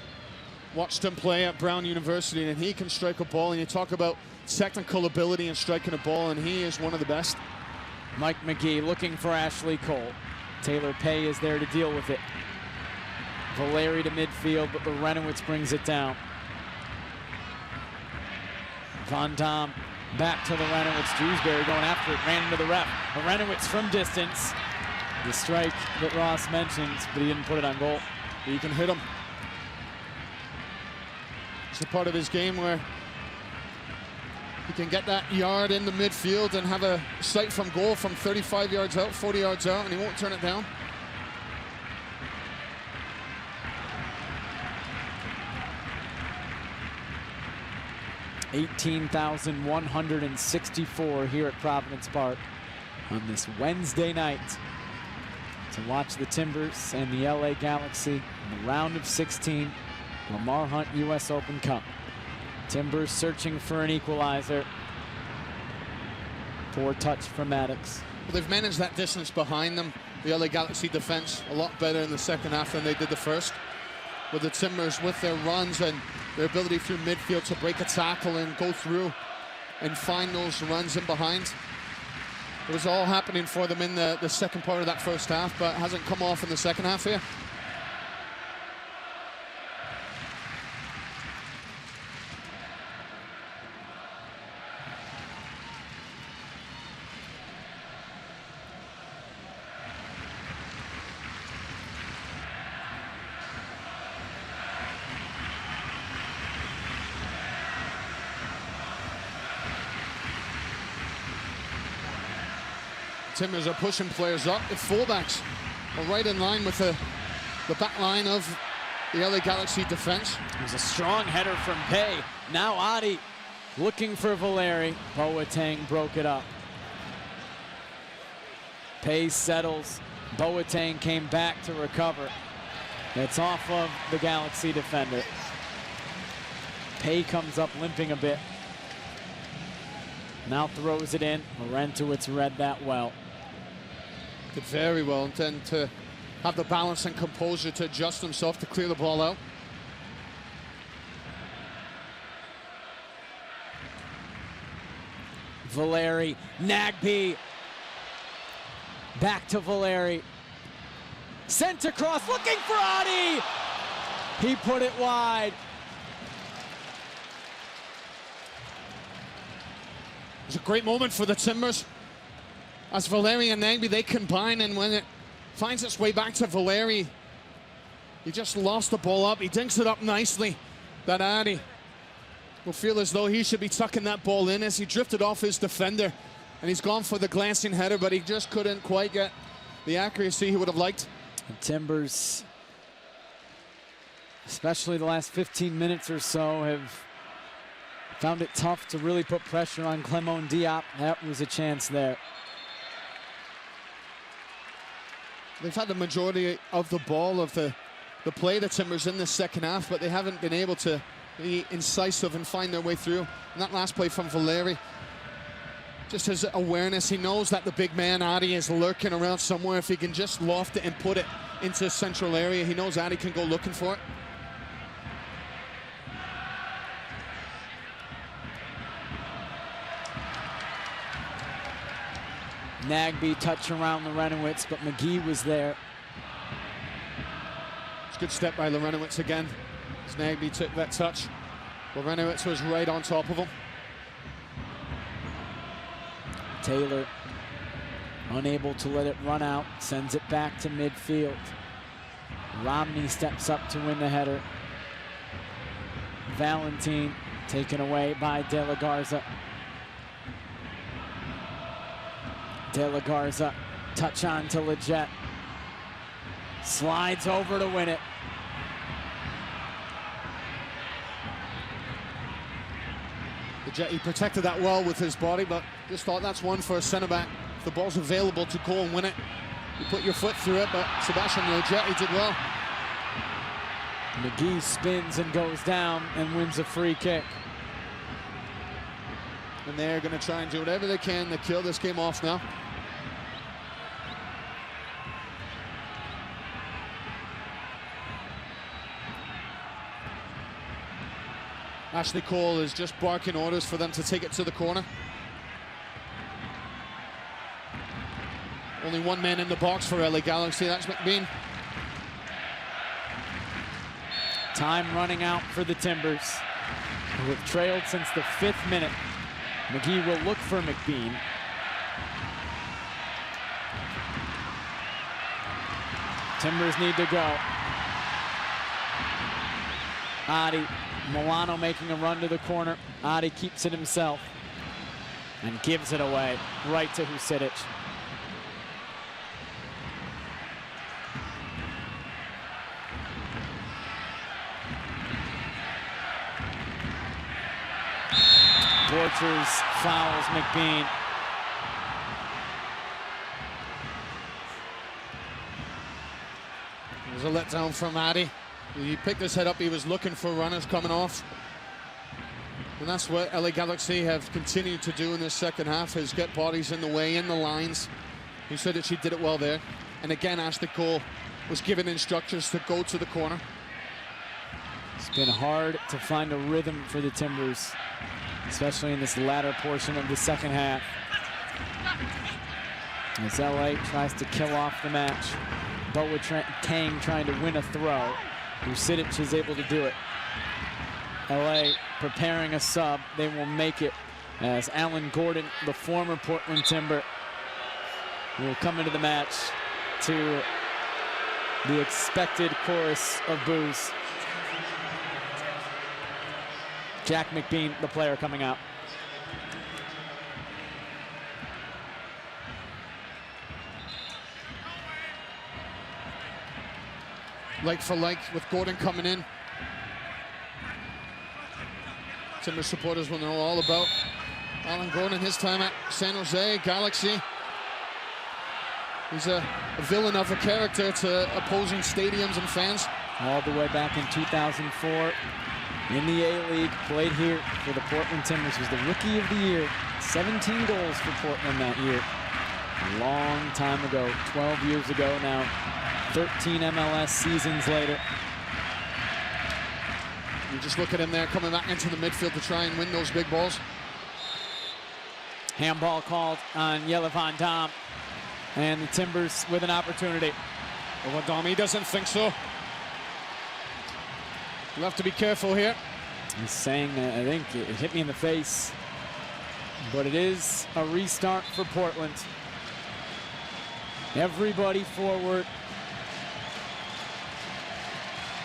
Watched him play at Brown University, and he can strike a ball. And you talk about technical ability in striking a ball, and he is one of the best. Mike McGee looking for Ashley Cole. Taylor Pay is there to deal with it. Valeri to midfield, but Larentowicz brings it down. Van Dam back to Larentowicz. Dewsbury going after it, ran into the ref. Larentowicz from distance. The strike that Ross mentioned, but he didn't put it on goal. He can hit him. It's a part of his game where he can get that yard in the midfield and have a sight from goal from 35 yards out, 40 yards out, and he won't turn it down. $18,164 here at Providence Park on this Wednesday night to watch the Timbers and the LA Galaxy in the round of 16 Lamar Hunt US Open Cup. Timbers searching for an equalizer. Poor touch from Maddox. Well, they've managed that distance behind them, the LA Galaxy defense, a lot better in the second half than they did the first. With the Timbers, with their runs and their ability through midfield to break a tackle and go through and find those runs in behind. It was all happening for them in the second part of that first half, but hasn't come off in the second half here. Timbers are pushing players up. The fullbacks are right in line with the back line of the LA Galaxy defense. It was a strong header from Pay. Now Adi looking for Valeri. Boateng broke it up. Pay settles. Boateng came back to recover. It's off of the Galaxy defender. Pay comes up limping a bit. Now throws it in. Larentowicz read that well. Did very well, and then to have the balance and composure to adjust himself to clear the ball out. Valeri, Nagbe. Back to Valeri. Sent across, looking for Adi. He put it wide. It was a great moment for the Timbers. As Valeri and Nagbe, they combine, and when it finds its way back to Valeri, he just lost the ball up. He dinks it up nicely. That Adi will feel as though he should be tucking that ball in as he drifted off his defender. And he's gone for the glancing header, but he just couldn't quite get the accuracy he would have liked. And Timbers, especially the last 15 minutes or so, have found it tough to really put pressure on Clement Diop. That was a chance there. They've had the majority of the ball of the play, the Timbers, in the second half, but they haven't been able to be incisive and find their way through. And that last play from Valeri, just his awareness, he knows that the big man, Adi, is lurking around somewhere. If he can just loft it and put it into central area, he knows Adi can go looking for it. Nagbe touch around Lorenowitz, but McGee was there. It's a good step by Lorenowitz again. As Nagbe took that touch. Lorenowitz was right on top of him. Taylor unable to let it run out, sends it back to midfield. Romney steps up to win the header. Valentin taken away by De La Garza. De La Garza, touch on to Leggett. Slides over to win it. Leggett, he protected that well with his body, but just thought that's one for a centre-back. If the ball's available to go and win it, you put your foot through it, but Sebastian Leggett, he did well. McGee spins and goes down and wins a free kick. And they're going to try and do whatever they can to kill this game off now. Ashley Cole is just barking orders for them to take it to the corner. Only one man in the box for LA Galaxy, that's McBean. Time running out for the Timbers, who have trailed since the 5th minute. McGee will look for McBean. Timbers need to go. Adi, Milano making a run to the corner. Adi keeps it himself and gives it away right to Husidic. Borchers fouls McBean. It was a letdown from Adi. He picked his head up, he was looking for runners coming off. And that's what LA Galaxy have continued to do in this second half, is get bodies in the way, in the lines. He said that she did it well there. And again, Ashley Cole was given instructions to go to the corner. It's been hard to find a rhythm for the Timbers, especially in this latter portion of the second half. As LA tries to kill off the match, but with Tang trying to win a throw, Husidic is able to do it. LA preparing a sub, they will make it as Alan Gordon, the former Portland Timber, will come into the match to the expected chorus of boos. Jack McBean, the player, coming out. Like for like with Gordon coming in. Timber supporters will know all about Alan Gordon, his time at San Jose Galaxy. He's a villain of a character to opposing stadiums and fans. All the way back in 2004 in the A-League, played here for the Portland Timbers, was the Rookie of the Year. 17 goals for Portland that year. A long time ago, 12 years ago now. 13 MLS seasons later. You just look at him there coming back into the midfield to try and win those big balls. Handball called on Jelle Van Dam. And the Timbers with an opportunity. Well, Van Dam, he doesn't think so. You'll have to be careful here. He's saying that, I think it hit me in the face. But it is a restart for Portland. Everybody forward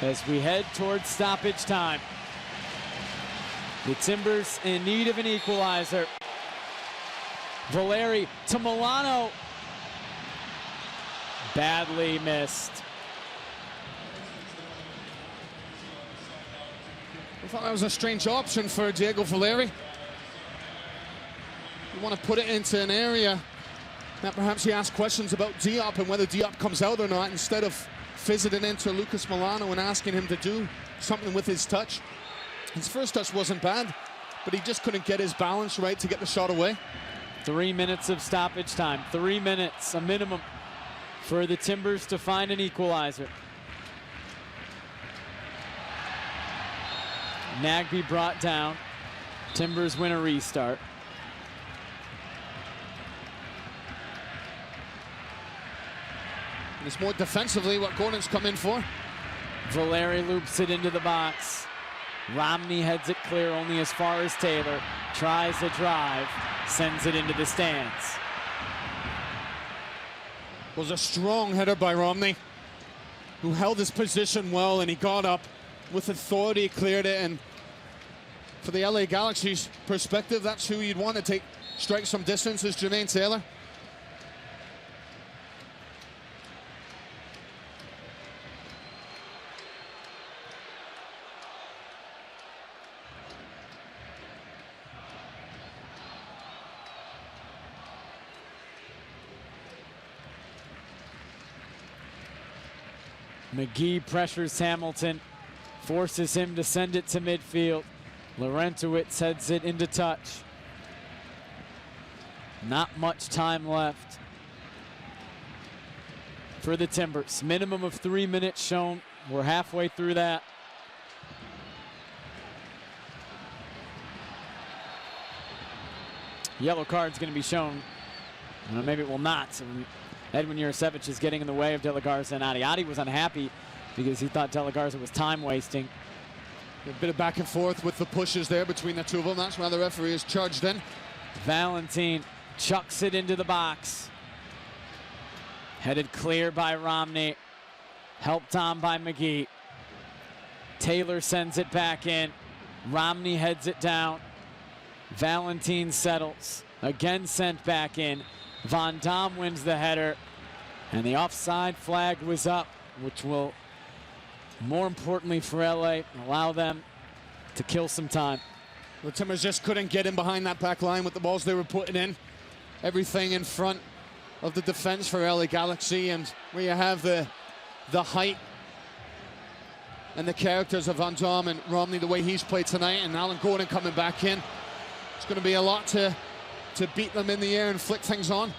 as we head towards stoppage time. The Timbers in need of an equalizer. Valeri to Milano. Badly missed. I thought that was a strange option for Diego Valeri. You want to put it into an area that perhaps he asked questions about Diop and whether Diop comes out or not, instead of fizzing it into Lucas Milano and asking him to do something with his touch. His first touch wasn't bad, but he just couldn't get his balance right to get the shot away. 3 minutes of stoppage time. 3 minutes, a minimum, for the Timbers to find an equalizer. Nagbe brought down. Timbers win a restart. And it's more defensively what Gordon's come in for. Valeri loops it into the box. Romney heads it clear only as far as Taylor. Tries a drive, sends it into the stands. Was a strong header by Romney, who held his position well, and he got up with authority, cleared it, and for the LA Galaxy's perspective, that's who you'd want to strike some distance, is Jermaine Taylor. McGee pressures Hamilton, forces him to send it to midfield. Laurentowicz heads it into touch. Not much time left for the Timbers. Minimum of 3 minutes shown. We're halfway through that. Yellow card's going to be shown. Maybe it will not. So Edwin Jurasevich is getting in the way of De La Garza and Adi. Adi was unhappy because he thought De La Garza was time wasting. A bit of back and forth with the pushes there between the two of them. That's why the referee is charged in. Valentin chucks it into the box. Headed clear by Romney. Helped on by McGee. Taylor sends it back in. Romney heads it down. Valentin settles. Again sent back in. Van Dam wins the header. And the offside flag was up, which will, more importantly for LA, allow them to kill some time. The Timbers just couldn't get in behind that back line with the balls they were putting in. Everything in front of the defense for LA Galaxy, and where you have the height and the characters of Van Dam and Romney, the way he's played tonight, and Alan Gordon coming back in. It's going to be a lot to beat them in the air and flick things on.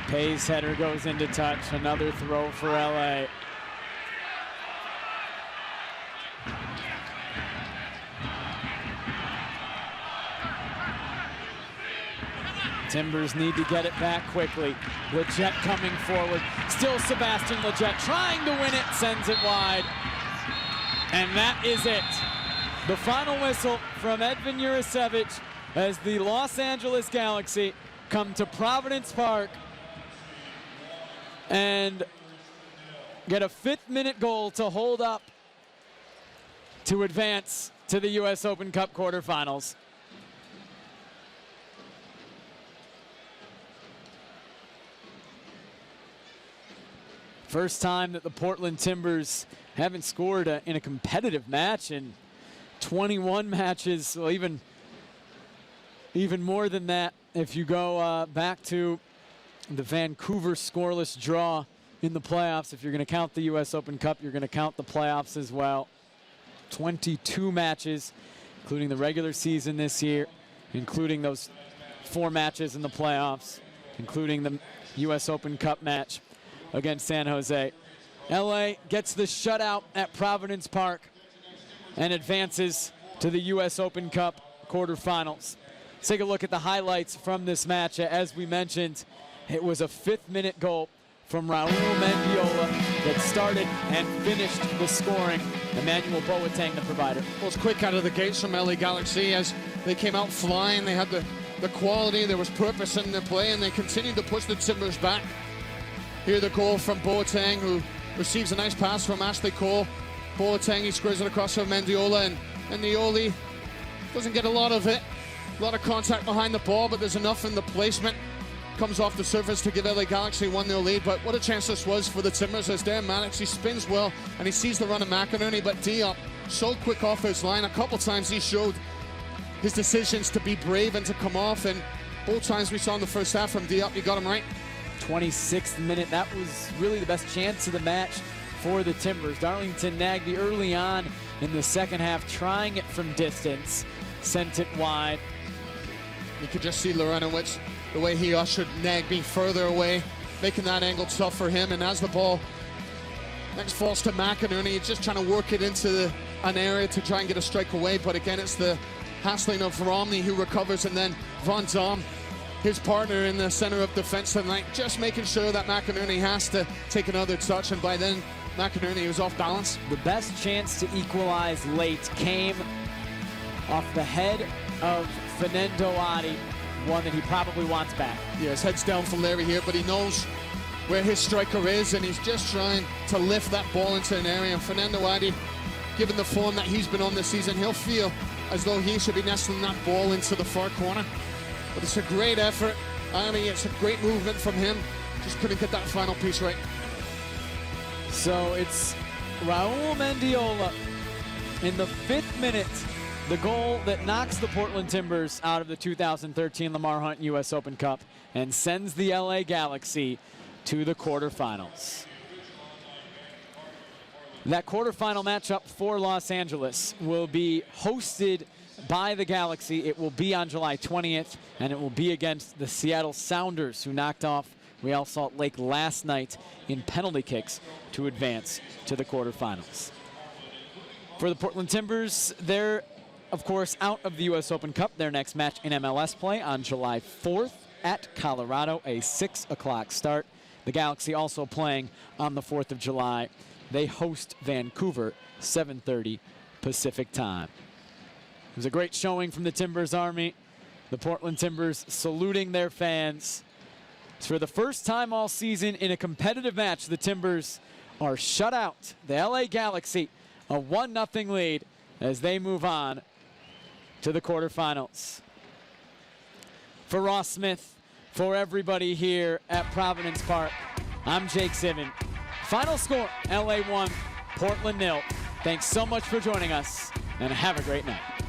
Pay's header goes into touch. Another throw for LA. Timbers need to get it back quickly. Leggett coming forward. Still Sebastian Leggett trying to win it. Sends it wide. And that is it. The final whistle from Edwin Jurasevich as the Los Angeles Galaxy come to Providence Park and get a 5th-minute goal to hold up to advance to the U.S. Open Cup quarterfinals. First time that the Portland Timbers haven't scored in a competitive match in 21 matches, well, even more than that if you go back to the Vancouver scoreless draw in the playoffs. If you're going to count the U.S. Open Cup, you're going to count the playoffs as well. 22 matches, including the regular season this year, including those 4 matches in the playoffs, including the U.S. Open Cup match against San Jose. LA gets the shutout at Providence Park and advances to the U.S. Open Cup quarterfinals. Let's take a look at the highlights from this match. As we mentioned, it was a 5th-minute goal from Raul Mendiola that started and finished the scoring. Emmanuel Boateng, the provider. Well, it's quick out of the gates from LA Galaxy as they came out flying. They had the quality, there was purpose in their play, and they continued to push the Timbers back. Here the goal from Boateng, who receives a nice pass from Ashley Cole. Boateng, he squares it across from Mendiola, and Nioli doesn't get a lot of it. A lot of contact behind the ball, but there's enough in the placement. Comes off the surface to give LA Galaxy 1-0 lead, but what a chance this was for the Timbers as Dan Mannix, he spins well, and he sees the run of McInerney, but Diop, so quick off his line. A couple times he showed his decisions to be brave and to come off, and Both times we saw in the first half from D up, you got him right. 26th minute, that was really the best chance of the match for the Timbers. Darlington Nagbe early on in the second half, trying it from distance, sent it wide. You could just see Lorenowicz, the way he ushered Nagbe further away, making that angle tough for him. And as the ball next falls to McInerney, he's just trying to work it into an area to try and get a strike away. But again, it's the hassling of Romney who recovers, and then Von Dom, his partner in the center of defense tonight, just making sure that McInerney has to take another touch. And by then, McInerney was off balance. The best chance to equalize late came off the head of Fernando Adi, one that he probably wants back. Yeah, his head's down for Larry here, but he knows where his striker is, and he's just trying to lift that ball into an area. And Fernando Adi, given the form that he's been on this season, he'll feel as though he should be nestling that ball into the far corner. But it's a great effort. I mean, it's a great movement from him. Just couldn't get that final piece right. So it's Raul Mendiola in the 5th minute, the goal that knocks the Portland Timbers out of the 2013 Lamar Hunt U.S. Open Cup and sends the LA Galaxy to the quarterfinals. That quarterfinal matchup for Los Angeles will be hosted by the Galaxy. It will be on July 20th, and it will be against the Seattle Sounders, who knocked off Real Salt Lake last night in penalty kicks to advance to the quarterfinals. For the Portland Timbers, they're, of course, out of the U.S. Open Cup. Their next match in MLS play on July 4th at Colorado, a 6 o'clock start. The Galaxy also playing on the 4th of July. They host Vancouver, 7:30 Pacific time. It was a great showing from the Timbers Army. The Portland Timbers saluting their fans. It's for the first time all season in a competitive match, the Timbers are shut out. The LA Galaxy, a 1-0 lead as they move on to the quarterfinals. For Ross Smith, for everybody here at Providence Park, I'm Jake Sivan. Final score, LA 1, Portland 0. Thanks so much for joining us, and have a great night.